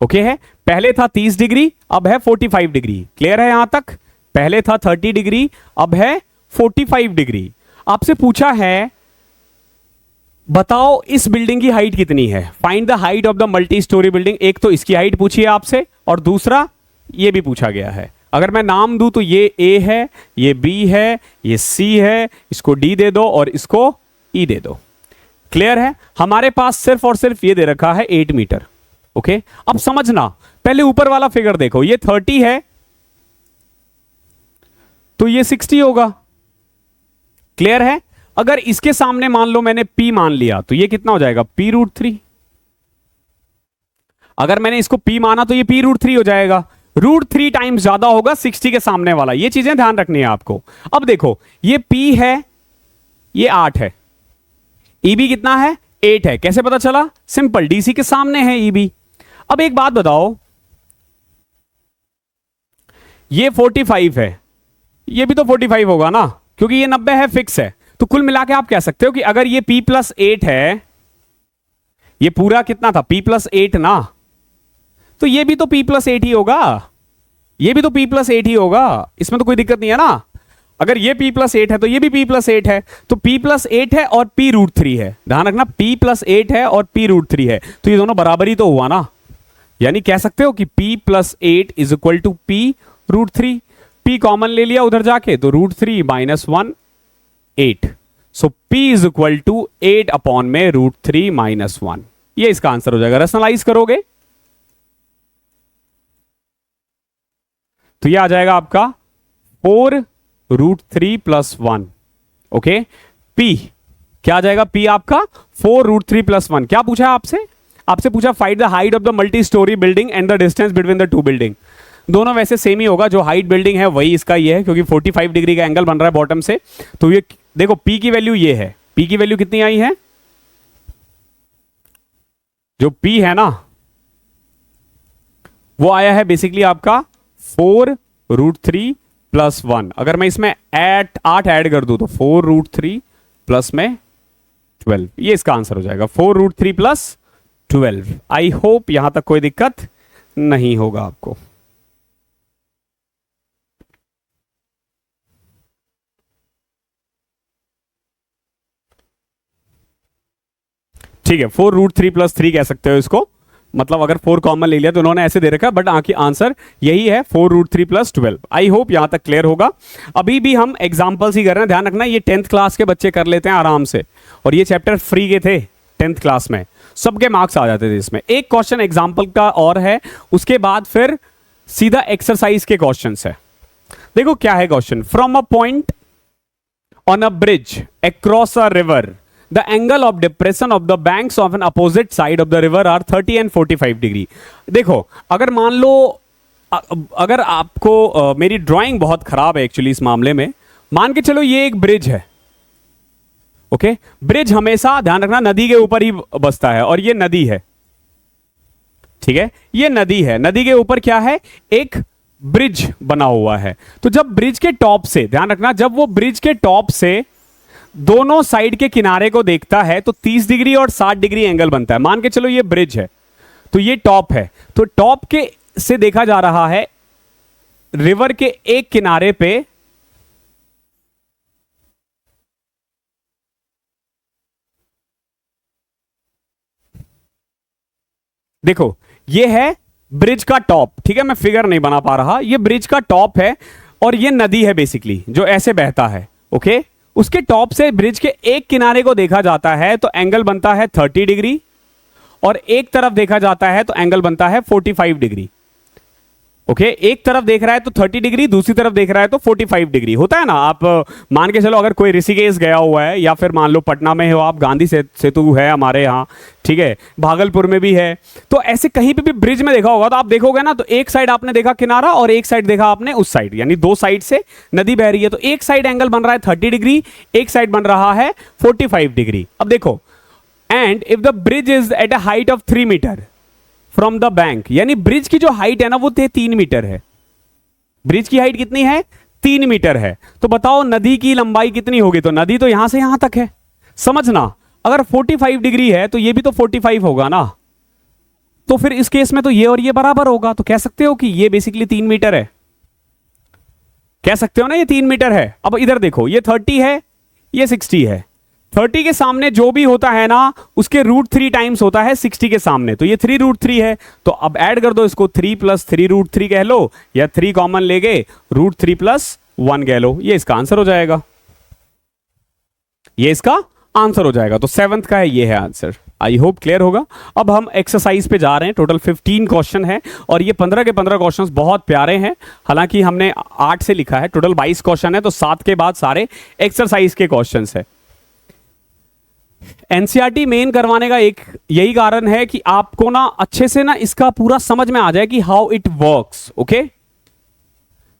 ओके है। पहले था 30 डिग्री, अब है 45 डिग्री। क्लियर है यहां तक? पहले था 30 डिग्री, अब है 45 डिग्री। आपसे पूछा है बताओ इस बिल्डिंग की हाइट कितनी है, find the height of the multi storey building. एक तो इसकी हाइट पूछी है आपसे, और दूसरा ये भी पूछा गया है। अगर मैं नाम दूं तो ये ए है, ये बी है, ये सी है, इसको डी दे दो और इसको ई दे दो। क्लियर है? हमारे पास सिर्फ और सिर्फ ये दे रखा है 8 मीटर। ओके, अब समझना, पहले ऊपर वाला फिगर देखो, ये 30 है तो ये 60 होगा। क्लियर है? अगर इसके सामने मान लो मैंने P मान लिया तो ये कितना हो जाएगा? P√3। अगर मैंने इसको P माना तो ये P√3 हो जाएगा। √3 टाइम्स ज्यादा होगा 60 के सामने वाला। ये चीजें ध्यान रखनी है आपको। अब देखो, ये P है, ये 8 है, EB कितना है? 8 है। कैसे पता चला? सिंपल, DC के सामने है EB। अब एक बात बताओ, ये 45 है, ये भी तो 45 होगा ना, क्योंकि ये 90 है, फिक्स है। तो कुल मिला के आप कह सकते हो कि अगर ये P+8 है, ये पूरा कितना था? P+8 ना, तो ये भी तो P+8 ही होगा, ये भी तो P+8 ही होगा। इसमें तो कोई दिक्कत नहीं है ना। अगर ये P+8 है तो ये भी P+8 है, तो P+8 है और P√3 है। ध्यान रखना, P+8 है और P√3 है, तो ये दोनों बराबर ही तो हुआ ना। यानी कह सकते हो कि P+8 is equal to P√3। P common ले लिया उधर जाके, तो √3 - 1 8। So P is equal to 8 upon में √3 - 1। ये इसका आंसर हो जाएगा। रैशनलाइज करोगे तो ये आ जाएगा आपका 4√3 + 1। ओके, P क्या आ जाएगा? P आपका 4√3 + 1। क्या पूछा है आपसे? आपसे पूछा find the height of the multi storey building and the distance between the two building. दोनों वैसे सेम ही होगा, जो हाइट बिल्डिंग है वही इसका ये है, क्योंकि 45 डिग्री का एंगल बन रहा है बॉटम से। तो ये देखो, P की वैल्यू ये है। P की वैल्यू कितनी आई है? जो P है ना, वो आया है बेसिकली आपका 4√3 + 1। अगर मैं इसमें 8 ऐड कर दूं तो 4√3 प्लस में 12, ये इसका आंसर हो जाएगा 4√3 + 12। आई होप यहां तक कोई दिक्कत नहीं होगा आपको। ठीक है, 4√3 + 3 कह सकते हो इसको। मतलब अगर 4 कॉमन ले लिया तो उन्होंने ऐसे दे रखा, बट आंसर यही है 4√3 + 12। आई होप यहां तक क्लियर होगा। अभी भी हम एग्जांपल्स ही कर रहे हैं। ध्यान रखना, ये 10th क्लास के बच्चे कर लेते हैं आराम से, और ये चैप्टर फ्री के थे 10th क्लास में, सबके मार्क्स आ जाते थे इसमें। एक क्वेश्चन एग्जाम्पल का और है, उसके बाद फिर सीधा एक्सरसाइज के क्वेश्चन है। देखो क्या है question. From a point on a bridge across a river, the angle of depression of the banks of an opposite side of the river are 30 and 45 degree. देखो, अगर मान लो, अगर आपको मेरी ड्राइंग बहुत खराब है एक्चुअली इस मामले में, मान के चलो ये एक ब्रिज है। ओके, ब्रिज हमेशा ध्यान रखना नदी के ऊपर ही बसता है, और ये नदी है, ठीक है, ये नदी है। नदी के ऊपर क्या है? एक ब्रिज बना हुआ है। तो जब ब्रिज के टॉप से, ध्यान रखना, जब वो ब्रिज के टॉप से दोनों साइड के किनारे को देखता है तो 30 डिग्री और 60 डिग्री एंगल बनता है। मान के चलो ये ब्रिज है, तो ये टॉप है, तो टॉप के से देखा जा रहा है रिवर के एक किनारे पे देखो, ये है ब्रिज का टॉप, ठीक है, मैं फिगर नहीं बना पा रहा, ये ब्रिज का टॉप है और ये नदी है बेसिकली जो ऐसे बहता है। ओके, उसके टॉप से ब्रिज के एक किनारे को देखा जाता है तो एंगल बनता है 30 डिग्री, और एक तरफ देखा जाता है तो एंगल बनता है 45 डिग्री। ओके एक तरफ देख रहा है तो 30 डिग्री, दूसरी तरफ देख रहा है तो 45 डिग्री होता है ना। आप मान के चलो अगर कोई ऋषिकेश गया हुआ है या फिर मान लो पटना में हो आप, गांधी सेतु है हमारे यहाँ, ठीक है, भागलपुर में भी है, तो ऐसे कहीं पे भी ब्रिज में देखा होगा तो आप देखोगे ना, तो एक साइड आपने देखा किनारा और एक साइड देखा आपने उस साइड, यानी दो साइड से नदी बह रही है, तो एक साइड एंगल बन रहा है 30 डिग्री, एक साइड बन रहा है 45 डिग्री। अब देखो, and if the bridge is at a height of 3 metre from the bank, यानी ब्रिज की जो हाइट है ना वो 3 मीटर है। ब्रिज की हाइट कितनी है? 3 मीटर है। तो बताओ नदी की लंबाई कितनी होगी? तो नदी तो यहां से यहां तक है, समझना। अगर 45 डिग्री है तो ये भी तो 45 होगा ना, तो फिर इस केस में तो ये और ये बराबर होगा। तो कह सकते हो कि ये बेसिकली 3 मीटर है, कह सकते हो ना ये 3 मीटर है। अब इधर देखो, ये 30 है, ये 60 है। 30 के सामने जो भी होता है ना उसके √3 टाइम्स होता है 60 के सामने, तो ये 3√3 है। तो अब ऐड कर दो इसको, 3 + 3√3 कह लो, या 3 कॉमन ले गए, √3 + 1 कह लो, ये इसका आंसर हो जाएगा, ये इसका आंसर हो जाएगा। तो 7th का है, ये है आंसर। आई होप क्लियर होगा। अब हम एक्सरसाइज पे जा रहे हैं। टोटल 15 क्वेश्चन है और ये 15 के 15 क्वेश्चंस बहुत प्यारे हैं। हालांकि हमने 8 से लिखा है, टोटल 22 क्वेश्चन है, तो 7 के बाद सारे एक्सरसाइज के क्वेश्चंस है। एनसीईआरटी मेन करवाने का एक यही कारण है कि आपको ना अच्छे से ना इसका पूरा समझ में आ जाए कि हाउ इट वर्क्स। ओके,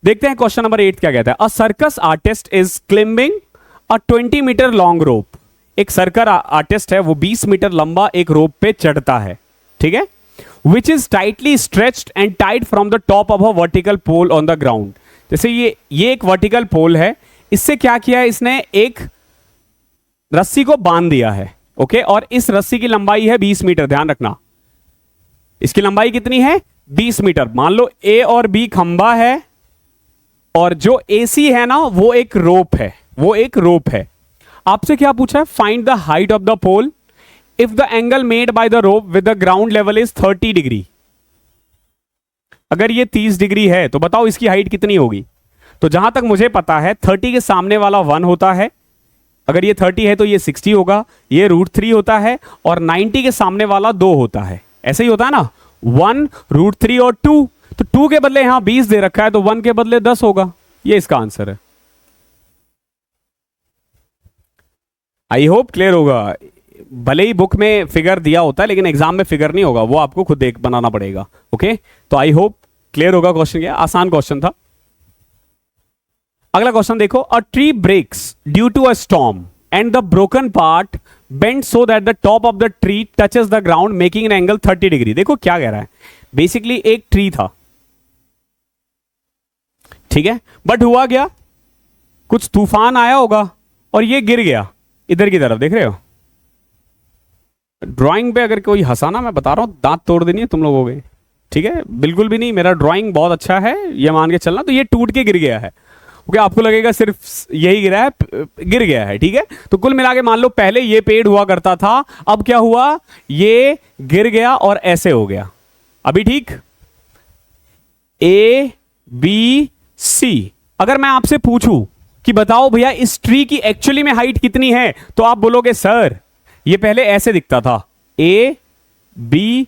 देखते हैं क्वेश्चन नंबर 8 क्या कहता है। A circus artist is climbing a 20 metre long rope. एक सर्कस आर्टिस्ट है, वो 20 मीटर लंबा एक रोप पे चढ़ता है, ठीक है, which is tightly stretched and tied from the top of a vertical pole on the ground. जैसे ये एक वर्टिकल पोल है, इससे क्या किया है इसने, एक रस्सी को बांध दिया है। ओके, और इस रस्सी की लंबाई है 20 मीटर, ध्यान रखना इसकी लंबाई कितनी है, 20 मीटर। मान लो ए और बी खंबा है और जो एसी है ना वो एक रोप है, वो एक रोप है। आपसे क्या पूछा है, find the height of the pole if the angle made by the rope with the ground level is 30 degree. अगर ये 30 डिग्री है तो बताओ इसकी हाइट कितनी होगी। तो जहां तक मुझे पता है 30 के सामने वाला 1 होता है, अगर ये 30 है तो ये 60 होगा, ये √3 होता है, और 90 के सामने वाला 2 होता है। ऐसे ही होता है ना, 1 √3 और 2, तो 2 के बदले यहां 20 दे रखा है तो 1 के बदले 10 होगा। ये इसका आंसर है। आई होप क्लियर होगा। भले ही बुक में फिगर दिया होता है लेकिन एग्जाम में फिगर नहीं होगा, वो आपको खुद देख बनाना पड़ेगा। ओके, तो आई होप क्लियर होगा। क्वेश्चन क्या, आसान क्वेश्चन था। अगला क्वेश्चन देखो, a tree breaks due to a storm and the broken part bend so that the top of the tree touches the ground making an angle 30 degree. देखो क्या कह रहा है, बेसिकली एक ट्री था, ठीक है, बट हुआ क्या, कुछ तूफान आया होगा और ये गिर गया इधर की तरफ, देख रहे हो। ड्राइंग पे अगर कोई हंसाना, मैं बता रहा हूं दांत तोड़ देनी है तुम लोगों के, ठीक है, बिल्कुल भी नहीं, मेरा ड्राइंग बहुत अच्छा है ये मान के चलना। तो ये टूट के गिर गया है, ओके, आपको लगेगा सिर्फ यही गिरा है, गिर गया है, ठीक है। तो कुल मिला के मान लो पहले ये पेड़ हुआ करता था, अब क्या हुआ, ये गिर गया और ऐसे हो गया। अभी ठीक, A B C। अगर मैं आपसे पूछूं कि बताओ भैया इस ट्री की एक्चुअली में हाइट कितनी है, तो आप बोलोगे सर ये पहले ऐसे दिखता था, A B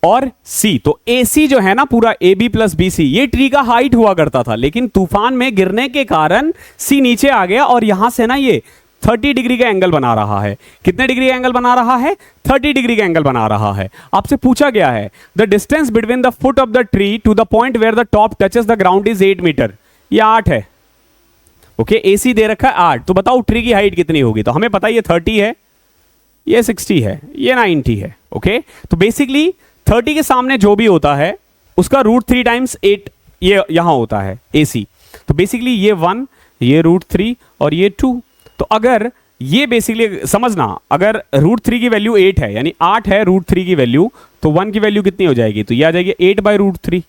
और C। तो AC जो है ना पूरा AB + BC, ये ट्री का हाइट हुआ करता था, लेकिन तूफान में गिरने के कारण C नीचे आ गया और यहां से ना ये 30 डिग्री का एंगल बना रहा है। कितने डिग्री का एंगल बना रहा है, 30 डिग्री का एंगल बना रहा है। आपसे पूछा गया है the distance between the foot of the tree to the point where the top touches the ground is 8 metre. ये 8 है, ओके, AC दे रखा है 8। तो बताओ ट्री की हाइट कितनी होगी। तो हमें पता है ये 30 है, ये 60 है, ये 90 है। ओके, तो बेसिकली 30 के सामने जो भी होता है उसका √3 टाइम्स 8 ये यहां होता है AC। तो बेसिकली ये 1, ये √3 और ये 2। तो अगर ये बेसिकली समझना, अगर √3 की वैल्यू 8 है, यानी 8 है √3 की वैल्यू, तो 1 की वैल्यू कितनी हो जाएगी, तो ये आ जाएगी 8/√3,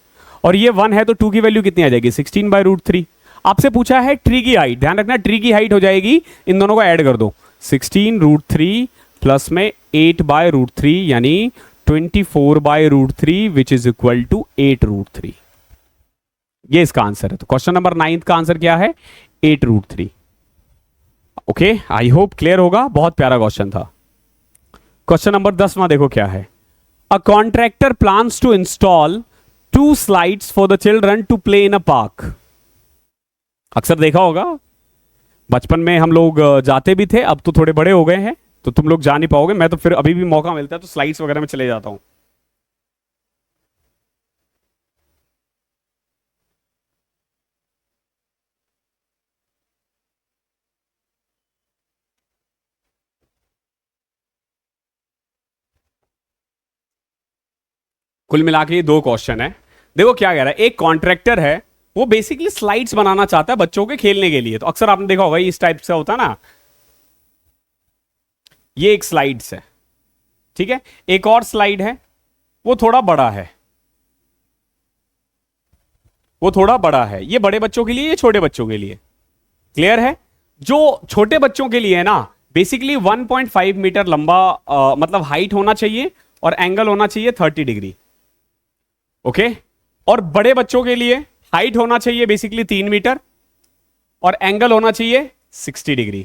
और ये 1 है तो 2 की वैल्यू कितनी आ जाएगी, 16/√3। आपसे पूछा है ट्री की हाइट, ध्यान रखना ट्री की हाइट हो जाएगी, इन दोनों को ऐड कर दो, 16√3 प्लस में 8/√3 यानी 24/√3 विच इज इक्वल टू 8√3। ये इसका आंसर है। तो क्वेश्चन नंबर 9 का आंसर क्या है, 8√3। ओके, आई होप क्लियर होगा, बहुत प्यारा क्वेश्चन था। क्वेश्चन नंबर 10वां देखो क्या है, a contractor plans to install 2 slides for the children to play in a park. अक्सर देखा होगा, बचपन में हम लोग जाते भी थे, अब तो थोड़े बड़े हो गए हैं तो तुम लोग जा नहीं पाओगे, मैं तो फिर अभी भी मौका मिलता है तो स्लाइड्स वगैरह में चले जाता हूं। कुल मिला के ये 2 क्वेश्चन है। देखो क्या कह रहा है, एक कॉन्ट्रैक्टर है, वो बेसिकली स्लाइड्स बनाना चाहता है बच्चों के खेलने के लिए। तो अक्सर आपने देखा होगा इस टाइप से होता है ना, ये एक स्लाइड्स है, ठीक है। एक और स्लाइड है, वो थोड़ा बड़ा है, वो थोड़ा बड़ा है। ये बड़े बच्चों के लिए, ये छोटे बच्चों के लिए। क्लियर है? जो छोटे बच्चों के लिए है ना, बेसिकली 1.5 मीटर लंबा मतलब हाइट होना चाहिए और एंगल होना चाहिए 30 डिग्री। ओके। और बड़े बच्चों के लिए हाइट होना चाहिए बेसिकली 3 मीटर और एंगल होना चाहिए 60 डिग्री।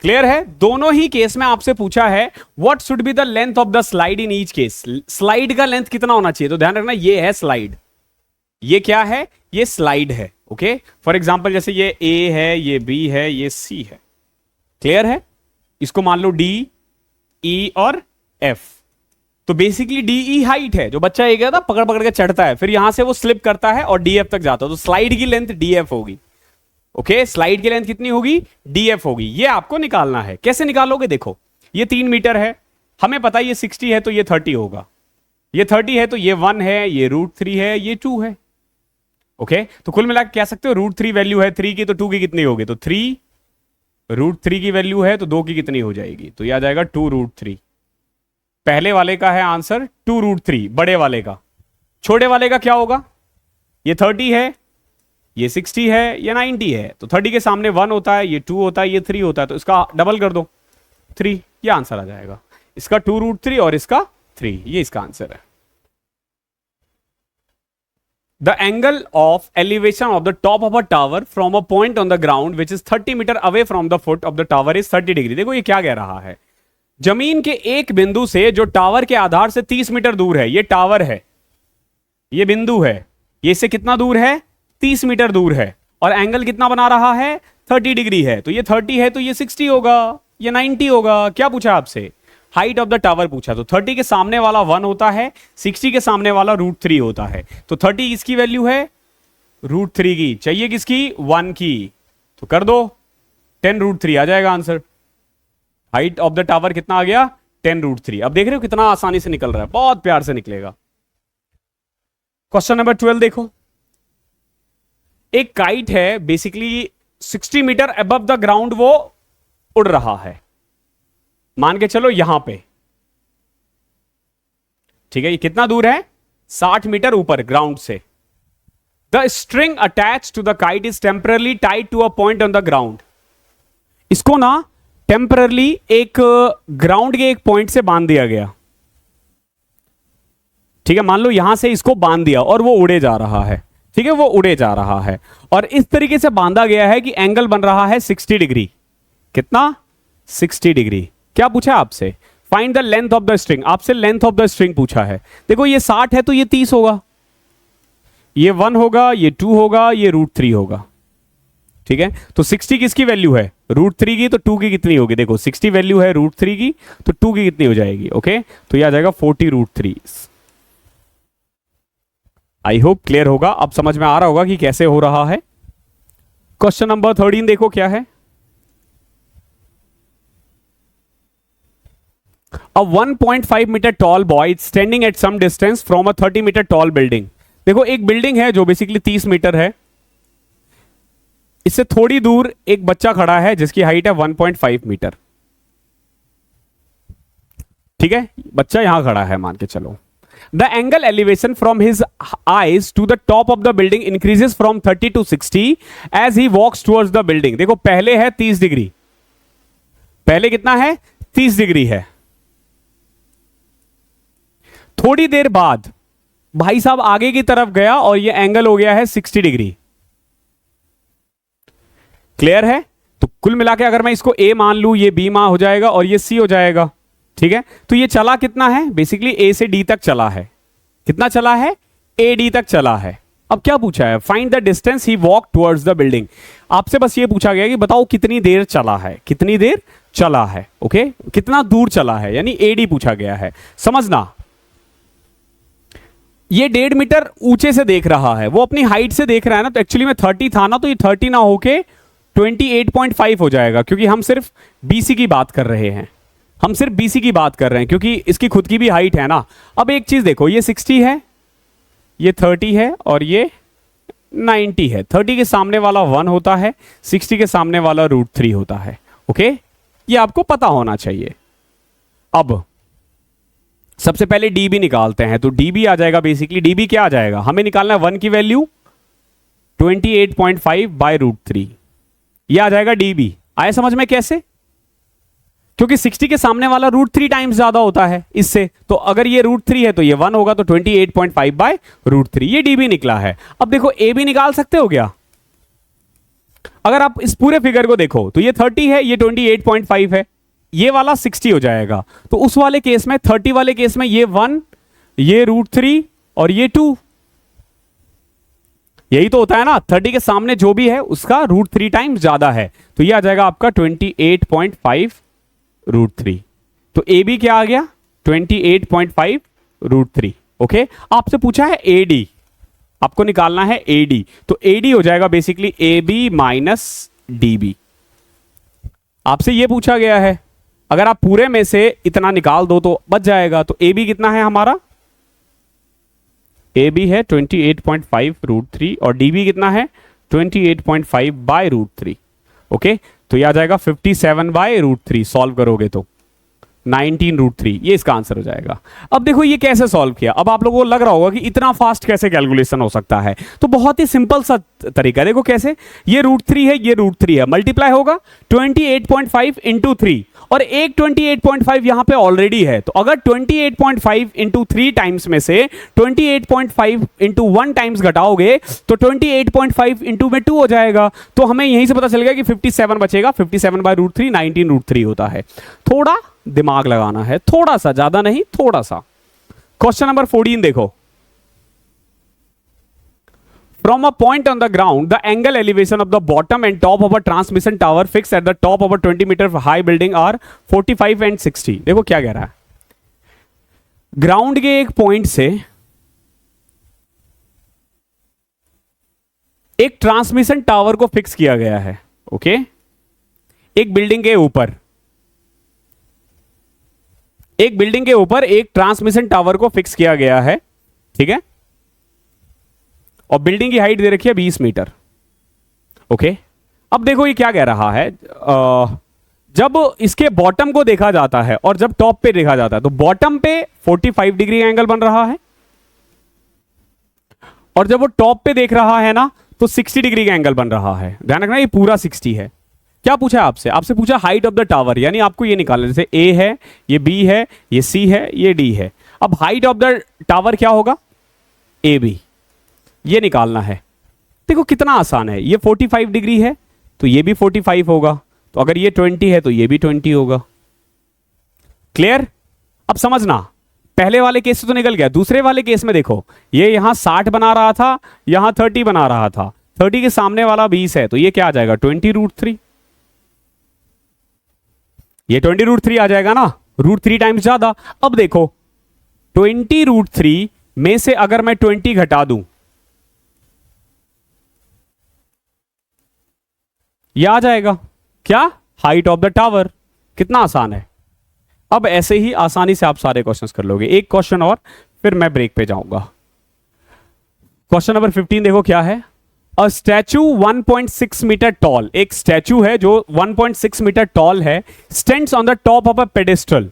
क्लियर है? दोनों ही केस में आपसे पूछा है what should be the length of the slide in each case. Slide का लेंथ कितना होना चाहिए, तो ध्यान रखना ये है स्लाइड। ये क्या है? ये स्लाइड है। ओके। फॉर एग्जांपल जैसे ये ए है, ये बी है, ये सी है। क्लियर है? इसको मान लो डी, ई और एफ। तो बेसिकली डी ई हाइट है, जो बच्चा ये कहता पकड़ पकड़ के चढ़ता है, फिर यहां से वो स्लिप करता है और डी एफ तक जाता है, तो स्लाइड की लेंथ डी एफ होगी। ओके। स्लाइड की लेंथ कितनी होगी? डी एफ होगी। ये आपको निकालना है। कैसे निकालोगे? देखो, ये 3 मीटर है, हमें पता है ये 60 है तो ये 30 होगा, ये 30 है तो ये 1 है, ये √3 है, ये 2 है। ओके। तो कुल मिलाकर कह सकते हो √3 वैल्यू है 3 की, तो 2 की कितनी होगी? तो 3 √3 की वैल्यू है तो 2 की कितनी हो जाएगी? तो ये आ जाएगा 2√3। पहले वाले का है आंसर 2√3 बड़े वाले का। छोटे वाले का क्या होगा? ये 30 है, ये 60 है, ये 90 है, तो 30 के सामने 1 होता है, ये 2 होता है, ये 3 होता है, तो इसका डबल कर दो 3, ये आंसर आ जाएगा। इसका 2√3 और इसका 3, ये इसका आंसर है। The angle of elevation of the top of a tower from a point on the ground which is 30 meter away from the foot of the tower is 30 degree। देखो ये क्या कह रहा है, जमीन के एक बिंदु से जो टावर के आधार से 30 मीटर दूर है, ये टावर है, ये बिंदु है, ये इससे कितना दूर है? 30 मीटर दूर है, और एंगल कितना बना रहा है? 30 डिग्री है। तो ये 30 है तो ये 60 होगा, ये 90 होगा। क्या पूछा आपसे? हाइट ऑफ द टावर पूछा। तो 30 के सामने वाला 1 होता है, 60 के सामने वाला √3 होता है। तो 30 किसकी वैल्यू है? √3 की। चाहिए किसकी? 1 की। तो कर दो 10√3 आ जाएगा answer. Height of the tower कितना आ गया? 10√3। अब देख रहे हो कितना आसानी से निकल रहा है, बहुत प्यार से निकलेगा। क्वेश्चन नंबर 12 देखो। एक काइट है, basically 60 metre above the ground वो उड़ रहा है, मान के चलो यहां पे, ठीक है। ये कितना दूर है? 60 मीटर ऊपर ग्राउंड से। The string attach to the kite is temporarily tied to a point on the ground. इसको ना टेम्परली एक ग्राउंड के एक पॉइंट से बांध दिया गया, ठीक है। मान लो यहां से इसको बांध दिया और वो उड़े जा रहा है, ठीक है, वो उड़े जा रहा है, और इस तरीके से बांधा गया है कि एंगल बन रहा है 60 डिग्री। कितना? 60 डिग्री। क्या पूछा आपसे? Find the length of the string. आपसे लेंथ ऑफ द स्ट्रिंग पूछा है। देखो ये 60 है तो ये 30 होगा, ये 1 होगा, ये 2 होगा, ये √3 होगा, ठीक है। तो 60 किसकी वैल्यू है? √3 की। तो 2 की कितनी होगी? देखो 60 वैल्यू है √3 की, तो 2 की कितनी हो जाएगी? ओके। तो ये आ जाएगा 40√3। आई होप क्लियर होगा, अब समझ में आ रहा होगा कि कैसे हो रहा है। क्वेश्चन नंबर 13 देखो क्या है। A 1.5 meter tall boy is standing at some distance from a 30 meter tall building। देखो एक बिल्डिंग है जो बेसिकली 30 मीटर है, इससे थोड़ी दूर एक बच्चा खड़ा है जिसकी हाइट है 1.5 मीटर, ठीक है। बच्चा यहां खड़ा है मान के चलो। The angle elevation from his eyes to the top of the building increases from 30 to 60 as he walks towards the building। देखो पहले है 30 डिग्री, पहले कितना है? 30 डिग्री है। थोड़ी देर बाद भाई साहब आगे की तरफ गया और ये एंगल हो गया है 60 डिग्री। क्लियर है? तो कुल मिला के अगर मैं इसको ए मान लूं, ये बी मान हो जाएगा और ये सी हो जाएगा, ठीक है। तो ये चला कितना है? बेसिकली ए से डी तक चला है। कितना चला है? AD तक चला है। अब क्या पूछा है, find the distance he walk towards the building. आपसे बस ये पूछा गया कि बताओ कितनी देर चला है, कितनी देर चला है, ओके, कितना दूर चला है, यानी AD पूछा गया है। समझना, ये 1.5 मीटर ऊंचे से देख रहा है, वो अपनी हाइट से देख रहा है ना, तो एक्चुअली में 30 था ना, तो ये 30 ना होके 28.5 हो जाएगा, क्योंकि हम सिर्फ BC की बात कर रहे हैं, हम सिर्फ BC की बात कर रहे हैं, क्योंकि इसकी खुद की भी हाइट है ना। अब एक चीज देखो, ये 60 है, ये 30 है और ये 90 है। 30 के सामने वाला 1 होता है, 60 के सामने वाला √3 होता है, ओके, ये आपको पता होना चाहिए। अब सबसे पहले DB निकालते हैं, तो DB आ जाएगा, बेसिकली DB क्या आ जाएगा, हमें निकालना है 1 की वैल्यू 28.5 बाय √3, ये आ जाएगा DB। आया समझ में कैसे, क्योंकि 60 के सामने वाला √3 टाइम्स ज्यादा होता है इससे, तो अगर ये √3 है तो ये 1 होगा, तो 28.5 बाय √3, ये DB निकला है। अब देखो AB निकाल सकते हो क्या, अगर आप इस पूरे फिगर को देखो तो ये 30 है, ये 28.5 है, ये वाला 60 हो जाएगा, तो उस वाले केस में 30 वाले केस में ये 1, ये √3 और ये 2, यही तो होता है ना, 30 के सामने जो भी है उसका √3 टाइम्स ज्यादा है, तो ये आ जाएगा आपका 28.5 √3। तो AB क्या आ गया, 28.5 √3, ओके। आपसे पूछा है AD, आपको निकालना है AD, तो AD हो जाएगा बेसिकली AB माइनस DB। आपसे ये पूछा गया है, अगर आप पूरे में से इतना निकाल दो तो बच जाएगा। तो AB कितना है हमारा, AB है 28.5 √3 और DB कितना है 28.5 बाय √3, ओके। तो यह आ जाएगा 57 बाय √3, सॉल्व करोगे तो 19 √3, ये इसका आंसर हो जाएगा। अब देखो ये कैसे सॉल्व किया, अब आप लोगों को लग रहा होगा कि इतना फास्ट कैसे कैलकुलेशन हो सकता है, तो बहुत ही सिंपल सा तरीका है। देखो कैसे, ये √3 है, ये √3 है, मल्टीप्लाई होगा 28.5 इंटू 3, और एक 28.5 यहां पे ऑलरेडी है, तो अगर 28.5 इंटू 3 टाइम्स में से 28.5 इंटू 1 टाइम्स घटाओगे तो 28.5 इंटू में 2 हो जाएगा, तो हमें यहीं से पता चल गया कि 57 बचेगा, 57 बाय √3 19 √3 होता है। थोड़ा दिमाग लगाना है, थोड़ा सा, ज्यादा नहीं, थोड़ा सा। क्वेश्चन नंबर 14 देखो, from a point on the ground the angle elevation of the bottom and top of a transmission tower fixed at the top of a 20-meter high building are 45 and 60। देखो क्या कह रहा है, ground के एक point से एक transmission tower को फिक्स किया गया है, ओके, एक बिल्डिंग के ऊपर, एक बिल्डिंग के ऊपर एक ट्रांसमिशन टावर को फिक्स किया गया है, ठीक है, और बिल्डिंग की हाइट दे रखी है 20 मीटर, ओके। अब देखो ये क्या कह रहा है, जब इसके बॉटम को देखा जाता है और जब टॉप पे देखा जाता है, तो बॉटम पे 45 डिग्री का एंगल बन रहा है, और जब वो टॉप पे देख रहा है ना तो 60 डिग्री का एंगल बन रहा है। ध्यान रखना ये पूरा 60 है। क्या पूछा है आपसे, आपसे पूछा हाइट ऑफ द टावर, यानी आपको ये निकालना, जैसे A है, ये B है, ये C है, ये D है। अब हाइट ऑफ द टावर क्या होगा, AB, ये निकालना है। देखो कितना आसान है, ये 45 डिग्री है तो ये भी 45 होगा, तो अगर ये 20 है तो ये भी 20 होगा। क्लियर। अब समझना, पहले वाले केस से तो निकल गया, दूसरे वाले केस में देखो, ये यहां 60 बना रहा था, यहां 30 बना रहा था, 30 के सामने वाला 20 है, तो ये क्या आ जाएगा 20 √3, ये 20 √3 आ जाएगा ना, √3 टाइम्स ज्यादा। अब देखो 20 √3 में से अगर मैं 20 घटा दूं, यह आ जाएगा क्या, हाइट ऑफ द टावर। कितना आसान है। अब ऐसे ही आसानी से आप सारे क्वेश्चंस कर लोगे। एक क्वेश्चन और फिर मैं ब्रेक पे जाऊंगा। क्वेश्चन नंबर 15 देखो क्या है, अ स्टैचू 1.6 मीटर टॉल, एक स्टैचू है जो 1.6 मीटर टॉल है, stands on the top of a pedestal.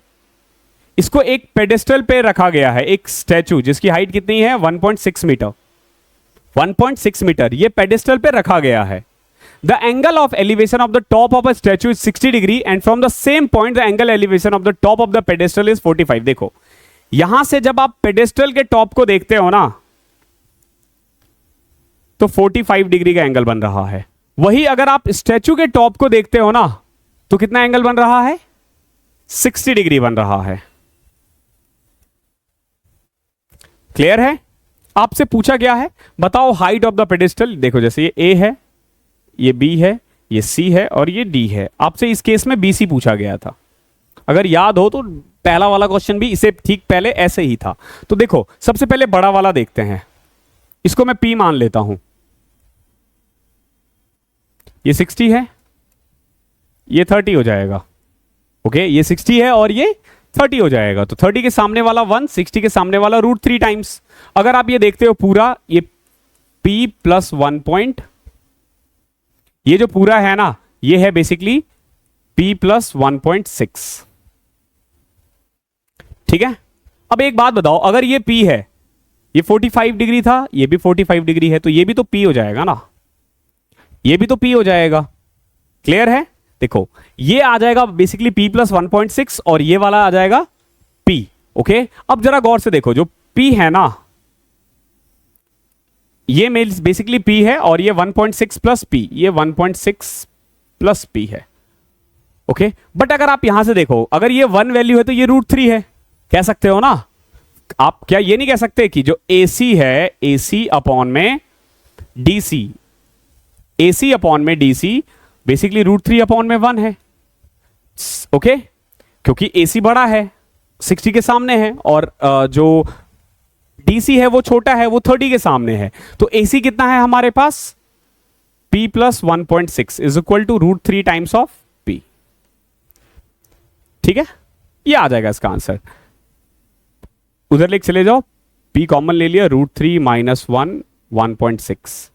इसको एक पेडेस्टल पे रखा गया है, एक स्टैचू जिसकी हाइट कितनी है 1.6 मीटर, 1.6 मीटर ये पेडेस्टल पे रखा गया है। The angle of elevation of the top of a statue is 60 degree and from the same point the angle elevation of the top of the pedestal is 45। देखो यहां से जब आप पेडेस्टल के टॉप को देखते हो ना तो 45 डिग्री का एंगल बन रहा है। वही अगर आप स्टैचू के टॉप को देखते हो ना तो कितना एंगल बन रहा है, 60 डिग्री बन रहा है। क्लियर है। आपसे पूछा गया है बताओ हाइट ऑफ द पेडेस्टल। देखो जैसे ये ए है, ये बी है, ये सी है और ये डी है। आपसे इस केस में बी सी पूछा गया था। अगर याद हो तो पहला वाला क्वेश्चन भी इसे ठीक पहले ऐसे ही था। तो देखो सबसे पहले बड़ा वाला देखते हैं, इसको मैं P मान लेता हूं। ये 60 है, ये 30 हो जाएगा। ओके, ये 60 है और ये 30 हो जाएगा। तो 30 के सामने वाला 1, 60 के सामने वाला √3 टाइम्स। अगर आप ये देखते हो पूरा, ये P प्लस 1 पॉइंट, ये जो पूरा है ना, ये है बेसिकली P प्लस 1.6। ठीक है, अब एक बात बताओ, अगर ये P है, ये 45 डिग्री था, ये भी 45 डिग्री है, तो ये भी तो P हो जाएगा ना, ये भी तो P हो जाएगा। क्लियर है? देखो ये आ जाएगा बेसिकली P प्लस 1.6 और ये वाला आ जाएगा P। ओके, अब जरा गौर से देखो, जो P है ना, ये मेल बेसिकली P है और ये 1.6 प्लस P, ये 1.6 प्लस P है। ओके, बट अगर आप यहां से देखो, अगर ये 1 वैल्यू है तो ये √3 है, कह सकते हो ना आप। क्या ये नहीं कह सकते कि जो AC है, AC अपॉन में DC, AC अपॉन में DC बेसिकली √3 अपॉन में 1 है। ओके, क्योंकि AC बड़ा है, 60 के सामने है, और जो DC है वो छोटा है, वो 30 के सामने है। तो AC कितना है हमारे पास? P plus 1.6 is equal to √3 times of P। ठीक है, ये आ जाएगा इसका आंसर। उधर लेके चले जाओ, P कॉमन ले लिया, √3 माइनस 1, 1.6,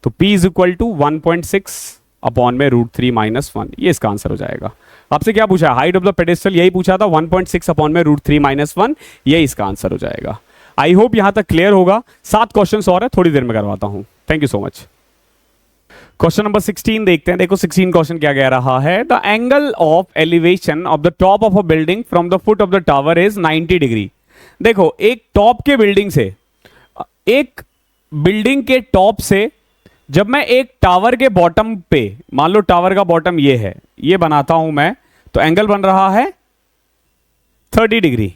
तो P is equal to 1.6 upon में √3 माइनस 1, ये इसका आंसर हो जाएगा। आपसे क्या पूछा? हाइट ऑफ द पेडेस्टल, यही पूछा था, 1.6 अपॉन में √3 माइनस 1, ये इसका आंसर हो जाएगा। आई होप यहां तक क्लियर होगा। 7 क्वेश्चन और है, थोड़ी देर में करवाता हूं। Thank you so much. Question number 16 देखते हैं। देखो 16 क्वेश्चन क्या कह रहा है, the angle of elevation of the top of a building from the foot of the tower is 90 degree. देखो एक टॉप के बिल्डिंग से, एक बिल्डिंग के टॉप से जब मैं एक टावर के बॉटम पे, मान लो टावर का बॉटम ये है, ये बनाता हूं मैं, तो एंगल बन रहा है 30 डिग्री।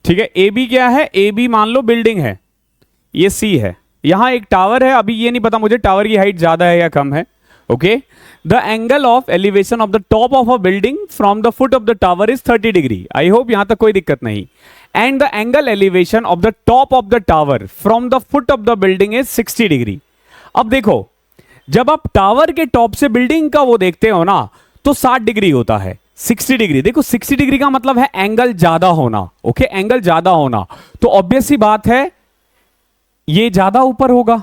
ठीक है, ए बी क्या है? ए बी मान लो बिल्डिंग है, ये सी है, यहां एक टावर है। अभी ये नहीं पता मुझे टावर की हाइट ज्यादा है या कम है। Okay, the angle of elevation of the top of a building from the foot of the tower is 30 degree. I hope यहां तक कोई दिक्कत नहीं। And the angle elevation of the top of the tower from the foot of the building is 60 degree. अब देखो, जब आप tower के टॉप से बिल्डिंग का वो देखते हो ना, तो 60 डिग्री होता है। 60 डिग्री, देखो 60 डिग्री का मतलब है एंगल ज्यादा होना। ओके, एंगल ज्यादा होना, तो ऑब्वियस सी बात है ये ज्यादा ऊपर होगा,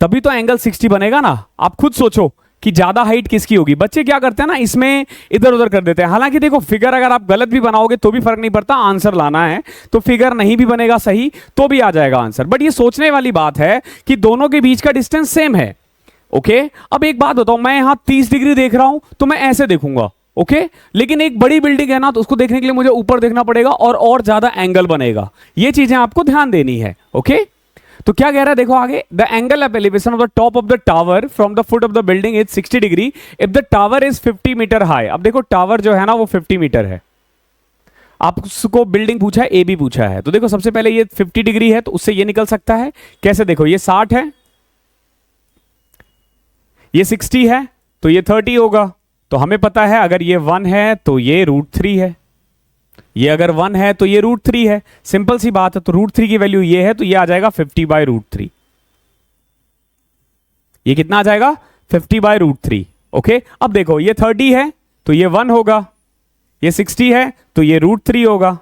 तभी तो एंगल 60 बनेगा ना। आप खुद सोचो कि ज्यादा हाइट किसकी होगी। बच्चे क्या करते हैं ना, इसमें इधर उधर कर देते हैं। हालांकि देखो फिगर अगर आप गलत भी बनाओगे तो भी फर्क नहीं पड़ता, आंसर लाना है। तो फिगर नहीं भी बनेगा सही तो भी आ जाएगा आंसर। बट ये सोचने वाली बात है कि दोनों के बीच का डिस्टेंस सेम है। ओके, अब एक बात बताओ, मैं यहां 30 डिग्री देख रहा हूं तो मैं ऐसे देखूंगा। ओके, लेकिन एक बड़ी बिल्डिंग है ना, तो उसको देखने के लिए मुझे ऊपर देखना पड़ेगा और ज्यादा एंगल बनेगा। ये चीजें आपको ध्यान देनी है। ओके, तो क्या कह रहा है देखो आगे, the angle of elevation of the top of the tower from the foot of the building is 60 degree if the tower is 50 metre high. अब देखो टावर जो है ना वो 50 मीटर है। आपको बिल्डिंग पूछा है, ए बी पूछा है, तो देखो सबसे पहले ये 50 डिग्री है, तो उससे ये निकल सकता है कैसे? देखो ये 60 है, ये 60 है, तो ये 30 होगा। तो हमें पता है अगर ये 1 है तो ये √3 है, ये अगर 1 है तो ये √3 है। सिंपल सी बात है। तो √3 की वैल्यू ये है, तो ये आ जाएगा 50/√3। ये कितना आ जाएगा? 50/√3। ओके, अब देखो ये 30 है तो ये 1 होगा, ये 60 है तो ये √3 होगा।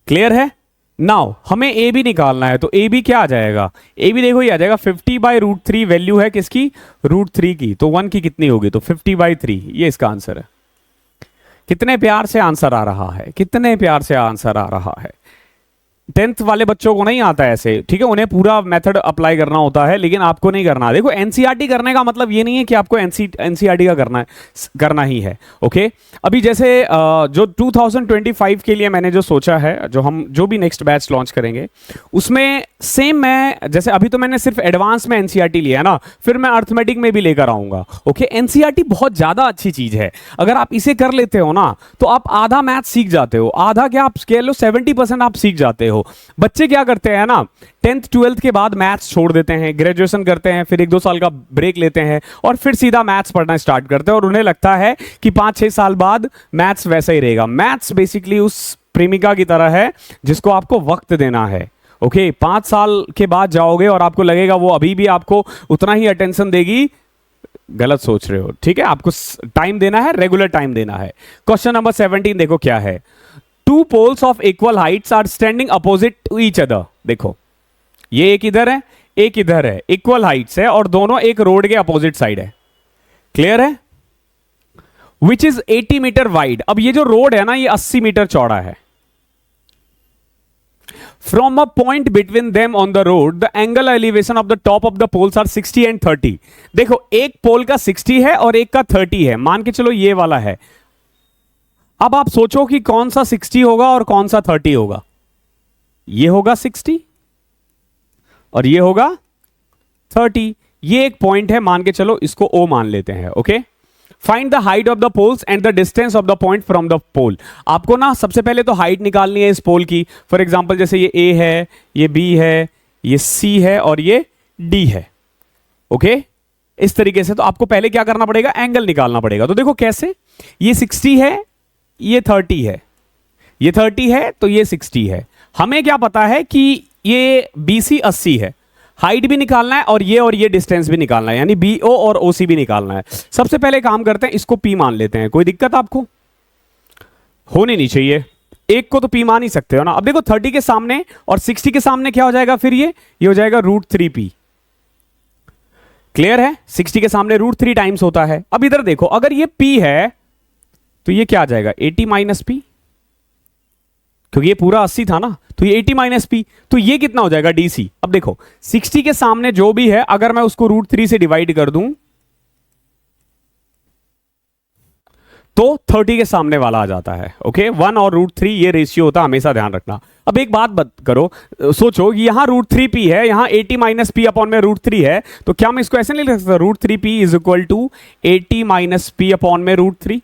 क्लियर है? नाउ हमें ए बी निकालना है, तो ए बी क्या आ जाएगा? ए बी देखो ये आ जाएगा 50/√3, वैल्यू है किसकी? √3 की। तो 1 की कितनी होगी? तो 50/3, ये इसका आंसर है। कितने प्यार से आंसर आ रहा है, कितने प्यार से आंसर आ रहा है। 10th वाले बच्चों को नहीं आता ऐसे, ठीक है, उन्हें पूरा मेथड अप्लाई करना होता है, लेकिन आपको नहीं करना। देखो एनसीईआरटी करने का मतलब ये नहीं है कि आपको एनसीईआरटी का करना ही है। ओके, अभी जैसे जो 2025 के लिए मैंने जो सोचा है, जो भी नेक्स्ट बैच लॉन्च करेंगे, उसमें सेम मैं जैसे अभी तो मैंने सिर्फ एडवांस में एनसीईआरटी लिया है ना, फिर मैं अर्थमेटिक में भी लेकर आऊंगा। ओके, एनसीईआरटी बहुत ज्यादा अच्छी चीज है। अगर आप इसे कर लेते हो ना तो आप आधा मैथ सीख जाते हो, आधा क्या आप कह लो 70% आप सीख जाते हो। बच्चे क्या करते हैं ना, 10th 12th के बाद मैथ्स छोड़ देते हैं, ग्रेजुएशन करते हैं, फिर 1-2 साल का ब्रेक लेते हैं और फिर सीधा मैथ्स पढ़ना स्टार्ट करते हैं और उन्हें लगता है कि 5-6 साल बाद मैथ्स वैसा ही रहेगा। मैथ्स बेसिकली उस प्रेमिका की तरह है जिसको आपको वक्त देना है। ओके, 5 साल के बाद जाओगे और आपको लगेगा वो अभी भी आपको उतना ही अटेंशन देगी, गलत सोच रहे हो। ठीक है, आपको टाइम देना है, रेगुलर टाइम देना है। क्वेश्चन नंबर 17 देखो क्या है। 2 poles of equal heights are standing opposite to each other. देखो ये एक इधर है, एक इधर है, इक्वल हाइट्स है और दोनों एक रोड के अपोजिट साइड है। क्लियर है? Which is 80 metre wide. अब ये जो रोड है ना ये 80 मीटर चौड़ा है। From a point between them on the road, the angle elevation of the top of the poles are 60 and 30. देखो एक पोल का 60 है और एक का 30 है, मान के चलो ये वाला है। अब आप सोचो कि कौन सा 60 होगा और कौन सा 30 होगा। ये होगा 60 और ये होगा 30। ये एक पॉइंट है, मान के चलो इसको O मान लेते हैं। Okay, find the height of the poles and the distance of the point from the pole. आपको ना सबसे पहले तो हाइट निकालनी है इस पोल की। फॉर एग्जांपल जैसे ये A है, ये B है, ये C है और ये D है। ओके, इस तरीके से तो आपको पहले क्या करना पड़ेगा, एंगल निकालना पड़ेगा। तो देखो कैसे, ये 60 है, ये 30 है, ये 30 है तो ये 60 है। हमें क्या पता है कि ये BC 80 है, हाइट भी निकालना है और ये डिस्टेंस भी निकालना है, यानी BO और OC भी निकालना है। सबसे पहले काम करते हैं, इसको P मान लेते हैं। कोई दिक्कत आपको होनी नहीं चाहिए, एक को तो P मान ही सकते हो ना। अब देखो 30 के सामने और 60 के सामने क्या हो जाएगा, फिर ये हो जाएगा √3P। क्लियर है? 60 के सामने √3 टाइम्स होता है। अब इधर देखो, अगर ये P है तो ये क्या आ जाएगा, 80 माइनस P, क्योंकि ये पूरा 80 था ना, तो ये 80 माइनस P, तो ये कितना हो जाएगा DC। अब देखो 60 के सामने जो भी है अगर मैं उसको √3 से डिवाइड कर दूं तो 30 के सामने वाला आ जाता है। ओके, 1 और √3 ये रेशियो होता है, हमेशा ध्यान रखना। अब एक बात करो, सोचो कि यहां √3P है, यहां 80 माइनस P अपॉन में √3 है, तो क्या मैं इसको ऐसे नहीं लिख सकता, √3P is equal to 80 minus P upon में √3।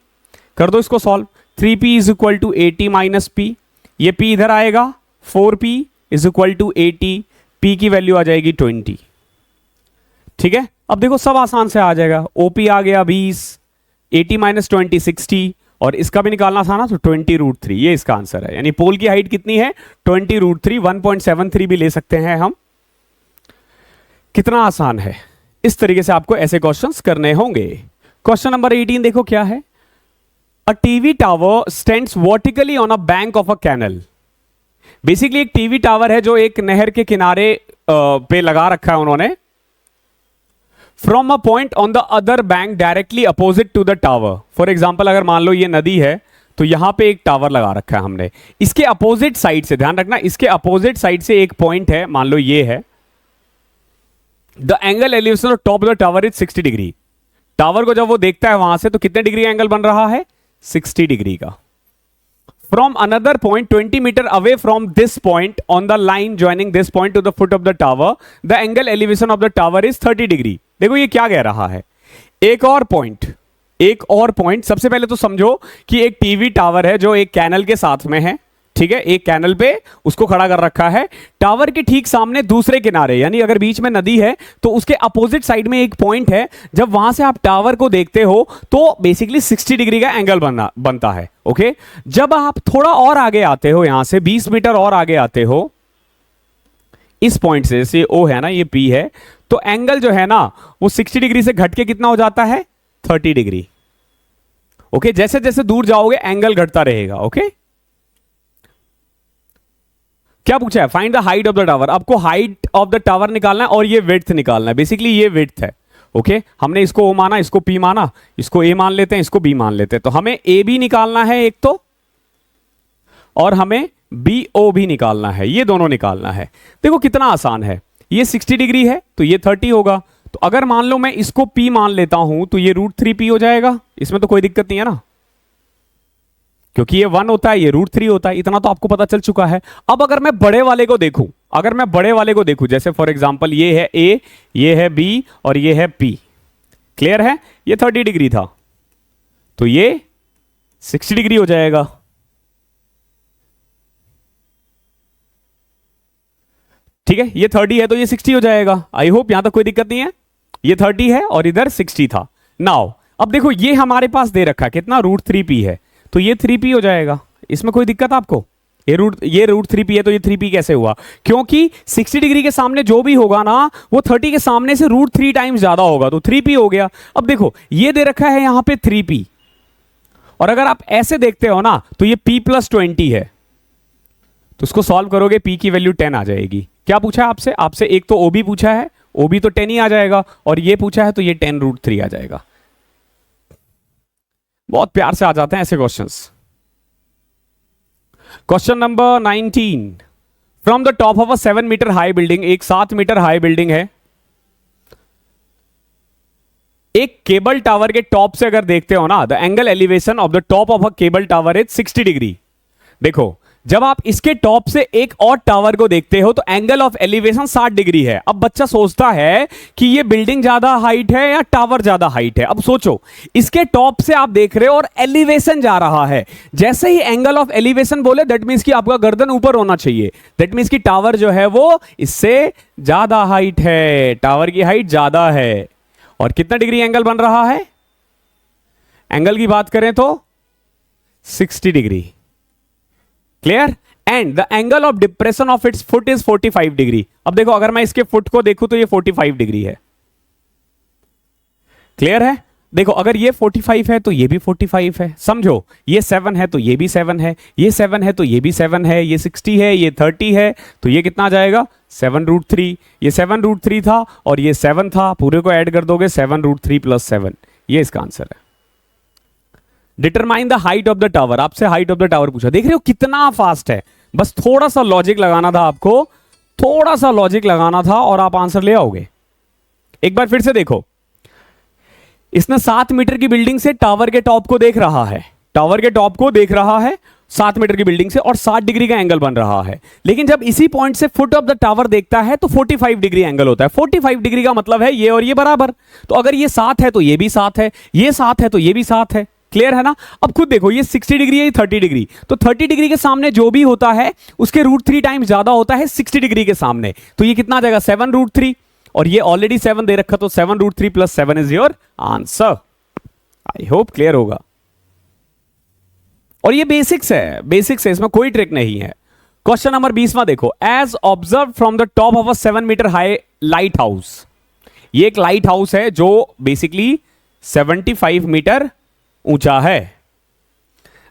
कर दो इसको solve. 3P is equal to 80 minus P, ये P इधर आएगा, 4P is equal to 80, P की वैल्यू आ जाएगी 20। ठीक है, अब देखो सब आसान से आ जाएगा। OP आ गया 20, 80 माइनस 20 60, और इसका भी निकालना था ना, तो 20 √3, ये इसका आंसर है। यानी पोल की हाइट कितनी है, 20 √3, 1.73 भी ले सकते हैं हम। कितना आसान है। इस तरीके से आपको ऐसे क्वेश्चंस करने होंगे। क्वेश्चन नंबर 18 देखो क्या है। A TV tower stands vertically on a bank of a canal. Basically एक टीवी टावर है जो एक नहर के किनारे पे लगा रखा है उन्होंने। From a point on the other bank directly opposite to the tower. For example अगर मान लो ये नदी है तो यहां पे एक टावर लगा रखा है हमने, इसके अपोजिट साइड से, ध्यान रखना इसके अपोजिट साइड से एक पॉइंट है, मान लो ये है। The angle elevation of top of the tower is 60 degree. Tower को जब वो देखता है वहां से तो कितने डिग्री एंगल बन रहा है, 60 डिग्री का। From another point 20 metre away from this point on the line joining this point to the foot of the tower the angle elevation of the tower is 30 degree. देखो ये क्या कह रहा है, एक और पॉइंट। सबसे पहले तो समझो कि एक टीवी टावर है जो एक कैनल के साथ में है, ठीक है, एक कैनल पे उसको खड़ा कर रखा है। टावर के ठीक सामने दूसरे किनारे, यानी अगर बीच में नदी है तो उसके अपोजिट साइड में एक पॉइंट है। जब वहां से आप टावर को देखते हो तो बेसिकली 60 डिग्री का एंगल बनता है। ओके, जब आप थोड़ा और आगे आते हो, यहां से 20 मीटर और आगे आते हो, इस पॉइंट से, जैसे O है ना, ये P है, तो एंगल जो है ना वो 60 डिग्री से घट के कितना हो जाता है, 30 डिग्री। ओके, जैसे जैसे दूर जाओगे एंगल घटता रहेगा। ओके, क्या पूछा है, find the height of the tower. आपको हाइट ऑफ द टावर निकालना है और ये विड्थ निकालना है। बेसिकली ये विड्थ है। ओके, हमने इसको O माना, इसको P माना, इसको A मान लेते हैं, इसको B मान लेते हैं। तो हमें A भी निकालना है एक तो, और हमें BO भी निकालना है, ये दोनों निकालना है। देखो कितना आसान है, ये 60 डिग्री है तो ये 30 होगा। तो अगर मान लो मैं इसको P मान लेता हूं तो ये √3P हो जाएगा। इसमें तो कोई दिक्कत नहीं है ना, क्योंकि ये 1 होता है, ये √3 होता है। इतना तो आपको पता चल चुका है। अब अगर मैं बड़े वाले को देखूं, अगर मैं बड़े वाले को देखूं, जैसे फॉर एग्जांपल ये है ए, ये है बी और ये है पी, क्लियर है, ये 30 डिग्री था तो ये 60 डिग्री हो जाएगा। ठीक है, ये 30 है तो ये 60 हो जाएगा। आई होप यहां तक कोई दिक्कत नहीं है। ये 30 है और इधर 60 था। नाउ अब देखो ये हमारे पास दे रखा है कितना, √3p है, तो ये 3p हो जाएगा। इसमें कोई दिक्कत आपको? ये √3p है तो ये 3p कैसे हुआ? क्योंकि 60 डिग्री के सामने जो भी होगा ना वो 30 के सामने से √3 टाइम्स ज्यादा होगा, तो 3p हो गया। अब देखो ये दे रखा है यहां पे 3p, और अगर आप ऐसे देखते हो ना तो ये p + 20 है, तो उसको सॉल्व करोगे p की वैल्यू 10 आ जाएगी। क्या पूछा है आपसे? आपसे एक तो OB पूछा है, OB तो 10 ही आ जाएगा, और ये पूछा है तो ये 10√3 आ जाएगा। बहुत प्यार से आ जाते हैं ऐसे questions. Question number 19, from the top of a 7 metre high building, एक 7 मीटर हाई बिल्डिंग है, एक केबल टावर के टॉप से अगर देखते हो ना, the angle elevation of the top of a cable tower is 60 degree. देखो जब आप इसके टॉप से एक और टावर को देखते हो तो एंगल ऑफ एलिवेशन 60 डिग्री है। अब बच्चा सोचता है कि ये बिल्डिंग ज्यादा हाइट है या टावर ज्यादा हाइट है। अब सोचो, इसके टॉप से आप देख रहे हो और एलिवेशन जा रहा है, जैसे ही एंगल ऑफ एलिवेशन बोले दैट मींस कि आपका गर्दन ऊपर होना चाहिए, दैट मींस कि टावर जो है वो इससे ज्यादा हाइट है, टावर की हाइट ज्यादा है। और कितना डिग्री एंगल बन रहा है? एंगल की बात करें तो 60 degree, clear. And the angle of depression of its foot is 45 डिग्री। अब देखो अगर मैं इसके फुट को देखूं तो ये 45 डिग्री है, क्लियर है। देखो अगर ये 45 है तो ये भी 45 है, समझो ये 7 है तो ये भी 7 है, ये 7 है तो ये भी 7 है, ये 60 है, ये 30 है, तो ये कितना आ जाएगा? 7√3। ये 7√3 था और ये 7 था, पूरे को ऐड कर दोगे 7√3 + 7, ये इसका आंसर है। Determine the height of the tower, आपसे हाइट ऑफ द टावर पूछा। देख रहे हो कितना फास्ट है, बस थोड़ा सा लॉजिक लगाना था आपको, थोड़ा सा लॉजिक लगाना था और आप आंसर ले आओगे। एक बार फिर से देखो, इसने 7 मीटर की बिल्डिंग से टावर के टॉप को देख रहा है, टावर के टॉप को देख रहा है 7 मीटर की बिल्डिंग से, और 60 डिग्री का एंगल बन रहा है। लेकिन जब इसी पॉइंट से फुट ऑफ द टावर देखता है तो 45 डिग्री एंगल होता है। 45 डिग्री का मतलब है ये और ये बराबर, तो अगर ये 7 है तो ये भी 7 है, ये 7 है तो ये भी 7 है, क्लियर है ना। अब खुद देखो ये 60 डिग्री है, ये 30 डिग्री, तो 30 डिग्री के सामने जो भी होता है उसके √3 टाइम्स ज्यादा होता है 60 डिग्री के सामने, तो ये कितना आ जाएगा? 7√3, और ये ऑलरेडी 7 दे रखा, तो 7√3 + 7 is your answer. I hope clear होगा। और ये बेसिक्स है, बेसिक्स है, इसमें कोई ट्रिक नहीं है। क्वेश्चन नंबर 20 देखो, as observe from the top of a 7 metre high light house. ये एक लाइट हाउस है जो बेसिकली 75 मीटर ऊंचा है।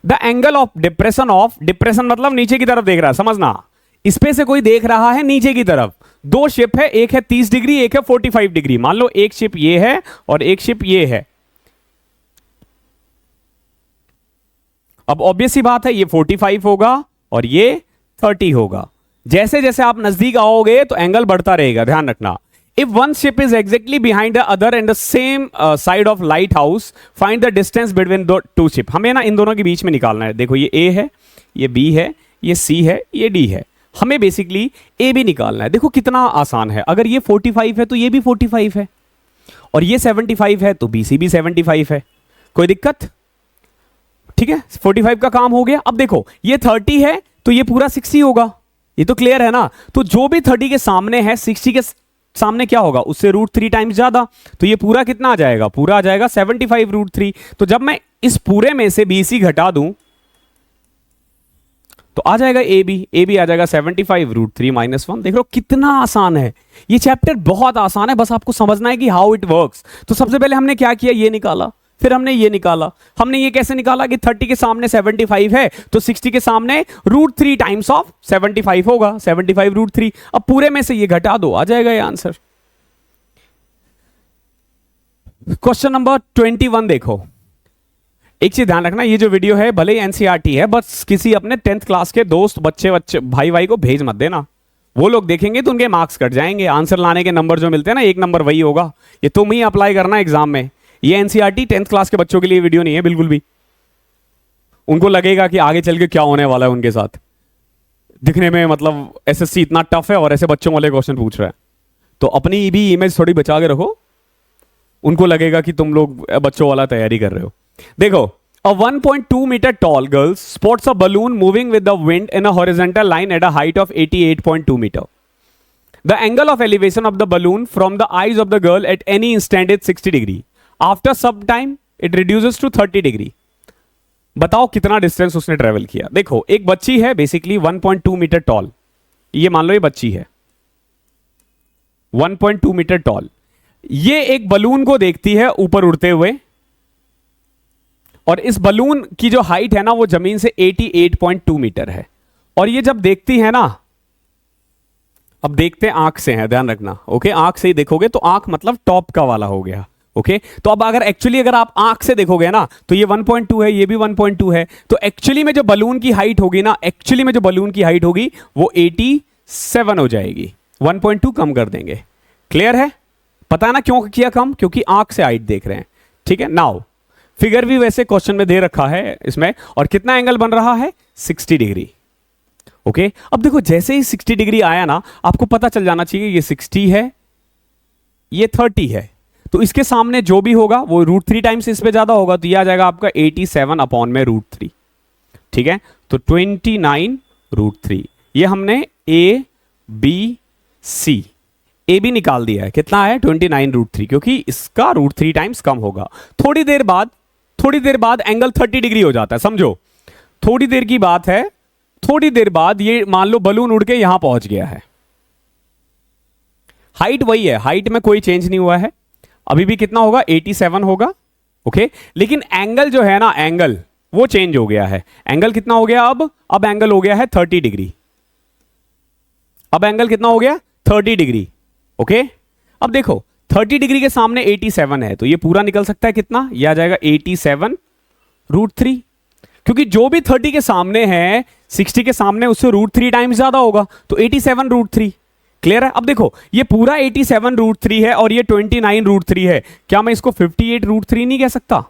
The angle of depression of, depression मतलब नीचे की तरफ देख रहा है, समझना, इस पे से कोई देख रहा है नीचे की तरफ। दो शिप है, एक है 30 डिग्री, एक है 45 डिग्री। मान लो एक शिप ये है और एक शिप ये है। अब ऑब्वियस सी बात है ये 45 होगा और ये 30 होगा। जैसे जैसे आप नजदीक आओगे तो एंगल बढ़ता रहेगा, ध्यान रखना। If one ship is exactly behind the other and the same side of lighthouse, find the distance between the two ship. हमें ना इन दोनों के बीच में निकालना है। देखो ये A है, ये B है, ये C है, ये D है। हमें बेसिकली A B निकालना है। देखो कितना आसान है, अगर ये 45 है तो ये भी 45 है, और ये 75 है तो BC भी 75 है। कोई दिक्कत? ठीक है, 45 का काम हो गया। अब देखो ये 30 है तो ये पूरा 60 होगा, ये तो क्लियर है ना। तो जो भी 30 के सामने है 60 के सामने क्या होगा? उससे √3 टाइम्स ज्यादा, तो ये पूरा कितना आ जाएगा? पूरा आ जाएगा 75√3। तो जब मैं इस पूरे में से BC घटा दूं तो आ जाएगा AB आ जाएगा 75√3 - 1। देख लो कितना आसान है, ये चैप्टर बहुत आसान है, बस आपको समझना है कि हाउ इट वर्क्स। तो सबसे पहले हमने क्या किया, ये निकाला, फिर हमने ये निकाला। हमने ये कैसे निकाला कि 30 के सामने 75 है तो 60 के सामने √3 टाइम्स ऑफ 75 होगा, 75√3। अब पूरे में से ये घटा दो, आ जाएगा ये आंसर। क्वेश्चन नंबर 21 देखो, एक चीज ध्यान रखना, ये जो वीडियो है भले ही एनसीईआरटी है, बस किसी अपने 10th क्लास के दोस्त बच्चे भाई को भेज मत देना। वो लोग देखेंगे तो उनके मार्क्स कट जाएंगे। आंसर लाने के नंबर जो मिलते हैं ना, 1 नंबर वही होगा। ये तुम ही अप्लाई करना एग्जाम में। ये एनसीईआरटी 10th क्लास के बच्चों के लिए वीडियो नहीं है बिल्कुल भी। उनको लगेगा कि आगे चल के क्या होने वाला है उनके साथ। दिखने में मतलब एसएससी इतना टफ है और ऐसे बच्चों वाले क्वेश्चन पूछ रहा है, तो अपनी भी इमेज थोड़ी बचा के रखो, उनको लगेगा कि तुम लोग बच्चों वाला तैयारी कर रहे हो। देखो, a 1.2 meter tall girl spots a balloon moving with the wind in a horizontal line at a height of 88.2 meter. The angle of elevation of the balloon from the eyes of the girl at any instant is 60 degree. After some time it reduces to 30 degree. बताओ कितना distance उसने travel किया। देखो, एक बच्ची है basically 1.2 metre toll, ये मान लो ये बच्ची है 1.2 मीटर टॉल, ये एक बलून को देखती है ऊपर उड़ते हुए, और इस बलून की जो हाइट है ना वो जमीन से 88.2 मीटर है। और ये जब देखती है ना, अब देखते हैं आंख से है, ध्यान रखना, ओके, आंख से ही देखोगे तो आंख मतलब टॉप का वाला हो गया, ओके। तो अब अगर एक्चुअली अगर आप आंख से देखोगे ना तो ये 1.2 है, ये भी 1.2 है, तो एक्चुअली में जो बलून की हाइट होगी ना, एक्चुअली में जो बलून की हाइट होगी वो 87 हो जाएगी, 1.2 कम कर देंगे। क्लियर है? पता है ना क्यों किया कम? क्योंकि आंख से हाइट देख रहे हैं, ठीक है। नाउ फिगर भी वैसे क्वेश्चन में दे रखा है इसमें, और कितना एंगल बन रहा है 60 डिग्री, ओके। अब देखो जैसे ही 60 डिग्री आया ना, आपको पता चल जाना चाहिए ये 60 है, ये 30 है, तो इसके सामने जो भी होगा वो √3 टाइम्स इस पे ज्यादा होगा, तो ये आ जाएगा आपका 87 अपॉन में √3, ठीक है। तो 29 √3, ये हमने ए बी सी, ए बी निकाल दिया है, कितना है 29 √3, क्योंकि इसका √3 टाइम्स कम होगा। थोड़ी देर बाद एंगल 30 डिग्री हो जाता है, समझो, थोड़ी देर की बात है, थोड़ी देर बाद ये मान लो बलून उड़ के यहां पहुंच गया है, हाइट वही है, हाइट में कोई चेंज नहीं हुआ है, अभी भी कितना होगा 87 होगा, ओके। लेकिन एंगल जो है ना, एंगल वो चेंज हो गया है, एंगल कितना हो गया अब एंगल हो गया है 30 डिग्री, अब एंगल कितना हो गया 30 डिग्री, ओके। अब देखो 30 डिग्री के सामने 87 है, तो ये पूरा निकल सकता है कितना, ये आ जाएगा 87 √3, क्योंकि जो भी 30 के सामने है 60 के सामने उससे √3 टाइम्स ज्यादा होगा, तो 87 √3। क्लियर है? अब देखो ये पूरा 87 √3 है और ये 29 √3 है, क्या मैं इसको 58 √3 नहीं कह सकता?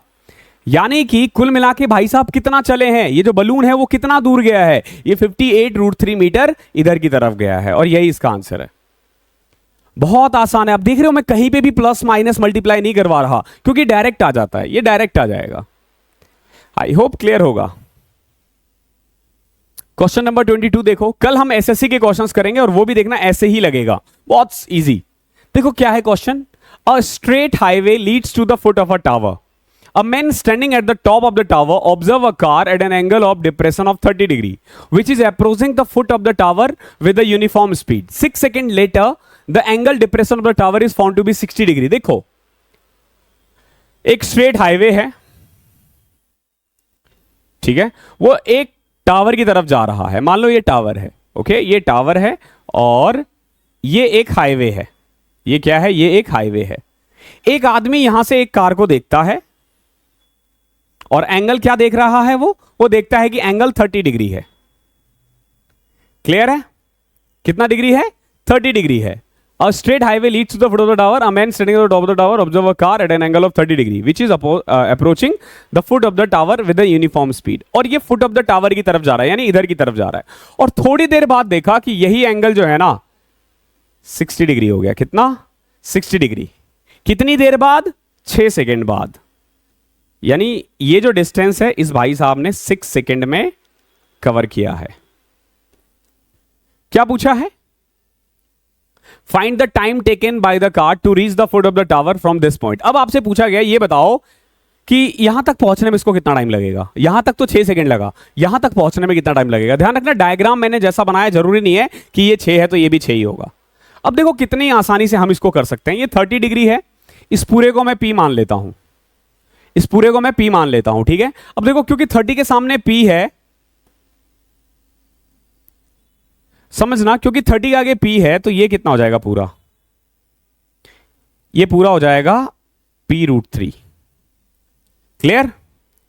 यानी कि कुल मिला के भाई साहब कितना चले हैं, ये जो बलून है वो कितना दूर गया है, ये 58 √3 मीटर इधर की तरफ गया है, और यही इसका आंसर है। बहुत आसान है। अब देख रहे हो मैं कहीं पे भी प्लस माइनस मल्टीप्लाई नहीं करवा रहा, क्योंकि डायरेक्ट आ जाता है, ये डायरेक्ट आ जाएगा। आई होप क्लियर होगा। क्वेश्चन नंबर 22 देखो, कल हम एसएससी के क्वेश्चंस करेंगे और वो भी देखना ऐसे ही लगेगा, बहुत इजी। देखो क्या है question, a straight highway leads to the foot of a tower, a man standing at the top of the tower observe a car at an angle of depression of 30 degree which is approaching the foot of the tower with a uniform speed. 6 seconds later the angle depression of the tower is found to be 60 degree. देखो एक straight highway है, ठीक है, वो एक tower की तरफ जा रहा है, मान लो ये टावर है, ओके, ये टावर है और ये एक हाईवे है, ये क्या है, ये एक हाईवे है। एक आदमी यहां से एक कार को देखता है और एंगल क्या देख रहा है, वो देखता है कि एंगल 30 डिग्री है। क्लियर है? कितना डिग्री है? 30 डिग्री है। A straight highway leads to the foot of the tower. A man standing at the top of the tower observe a car at an angle of 30 degree which is approaching the foot of the tower with a uniform speed. और ये foot of the tower की तरफ जा रहा है, यानी इधर की तरफ जा रहा है, और थोड़ी देर बाद देखा कि यही एंगल जो है ना 60 डिग्री हो गया। कितना? 60 डिग्री। कितनी देर बाद? 6 सेकेंड बाद। यानी ये जो डिस्टेंस है इस भाई साहब ने 6 सेकेंड में कवर किया है। क्या पूछा है? Find the time taken by the car to reach the foot of the tower from this point. अब आपसे पूछा गया ये बताओ कि यहां तक पहुंचने में इसको कितना टाइम लगेगा। यहां तक तो 6 सेकंड लगा, यहां तक पहुंचने में कितना टाइम लगेगा। ध्यान रखना डायग्राम मैंने जैसा बनाया जरूरी नहीं है कि ये 6 है तो ये भी 6 ही होगा। अब देखो कितनी आसानी से हम इसको कर सकते हैं। ये 30 डिग्री है, इस पूरे को मैं P मान लेता हूं, इस पूरे को मैं P मान लेता हूं, ठीक है। अब देखो क्योंकि 30 के सामने P है, समझना, क्योंकि 30 के आगे P है तो ये कितना हो जाएगा पूरा, ये पूरा हो जाएगा P√3। क्लियर?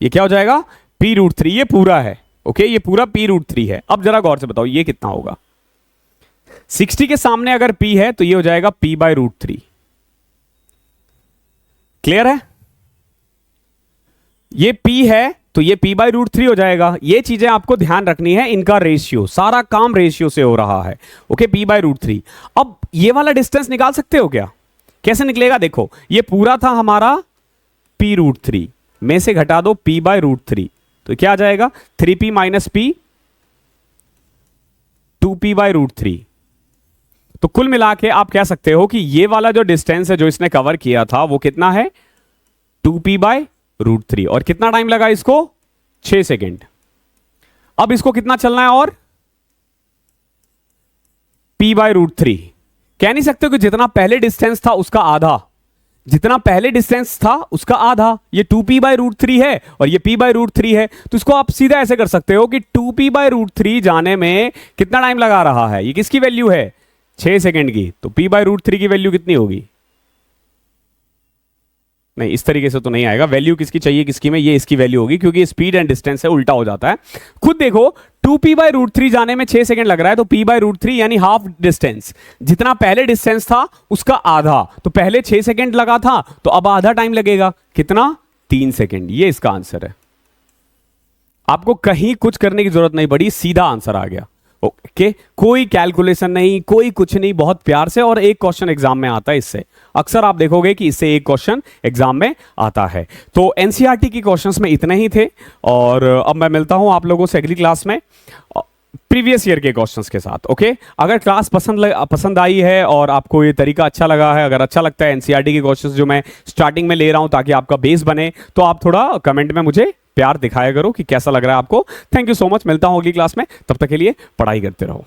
ये क्या हो जाएगा? P√3। ये पूरा है, ओके, ये पूरा P√3 है। अब जरा गौर से बताओ ये कितना होगा। 60 के सामने अगर P है तो ये हो जाएगा P/√3। क्लियर है? ये P है तो ये p बाई रूट 3 हो जाएगा। ये चीजें आपको ध्यान रखनी है, इनका रेशियो, सारा काम रेशियो से हो रहा है। Okay, p by root 3। अब ये वाला डिस्टेंस निकाल सकते हो क्या? कैसे निकलेगा? देखो, ये पूरा था हमारा p रूट 3, में से घटा दो p बाई रूट 3, तो क्या आ जाएगा? 3p minus p, 2p by root 3। तो कुल मिला के आप कह सकते हो कि ये वाला जो डिस्टेंस है जो इसने कवर किया था वो कितना है? 2p by root 3। और कितना टाइम लगा इसको? 6 सेकेंड। अब इसको कितना चलना है? और p बाई रूट 3। कह नहीं सकते कि जितना पहले डिस्टेंस था उसका आधा, जितना पहले डिस्टेंस था उसका आधा। ये 2p बाई रूट 3 है और ये p बाई रूट 3 है, तो इसको आप सीधा ऐसे कर सकते हो कि 2p बाई रूट 3 जाने में कितना टाइम लगा रहा है? ये किसकी वैल्यू है? 6 सेकेंड की। तो p बाई रूट 3 की वैल्यू कितनी होगी? नहीं, इस तरीके से तो नहीं आएगा। वैल्यू किसकी चाहिए, किसकी में? ये इसकी वैल्यू होगी, क्योंकि स्पीड एंड डिस्टेंस है, उल्टा हो जाता है। खुद देखो, 2p बाई रूट 3 जाने में 6 सेकेंड लग रहा है, तो p बाई रूट 3 यानी हाफ डिस्टेंस, जितना पहले डिस्टेंस था उसका आधा। तो पहले 6 सेकेंड लगा था, तो अब आधा टाइम लगेगा। कितना? 3 सेकेंड। ये इसका आंसर है। आपको कहीं कुछ करने की जरूरत नहीं पड़ी, सीधा आंसर आ गया। ओके, कोई कैलकुलेशन नहीं, कोई कुछ नहीं, बहुत प्यार से। और एक क्वेश्चन एग्जाम में आता है इससे, अक्सर आप देखोगे कि इससे एक क्वेश्चन एग्जाम में आता है। तो एनसीईआरटी की क्वेश्चंस में इतने ही थे, और अब मैं मिलता हूं आप लोगों से अगली क्लास में प्रीवियस ईयर के क्वेश्चंस के साथ। ओके, अगर क्लास पसंद आई है और आपको ये तरीका अच्छा लगा है, अगर अच्छा लगता है एनसीईआरटी के क्वेश्चंस जो मैं स्टार्टिंग में ले रहा हूं ताकि आपका बेस बने, तो आप थोड़ा कमेंट में मुझे प्यार दिखाया करो कि कैसा लग रहा है आपको। थैंक यू सो मच, मिलता हूं अगली क्लास में, तब तक के लिए पढ़ाई करते रहो।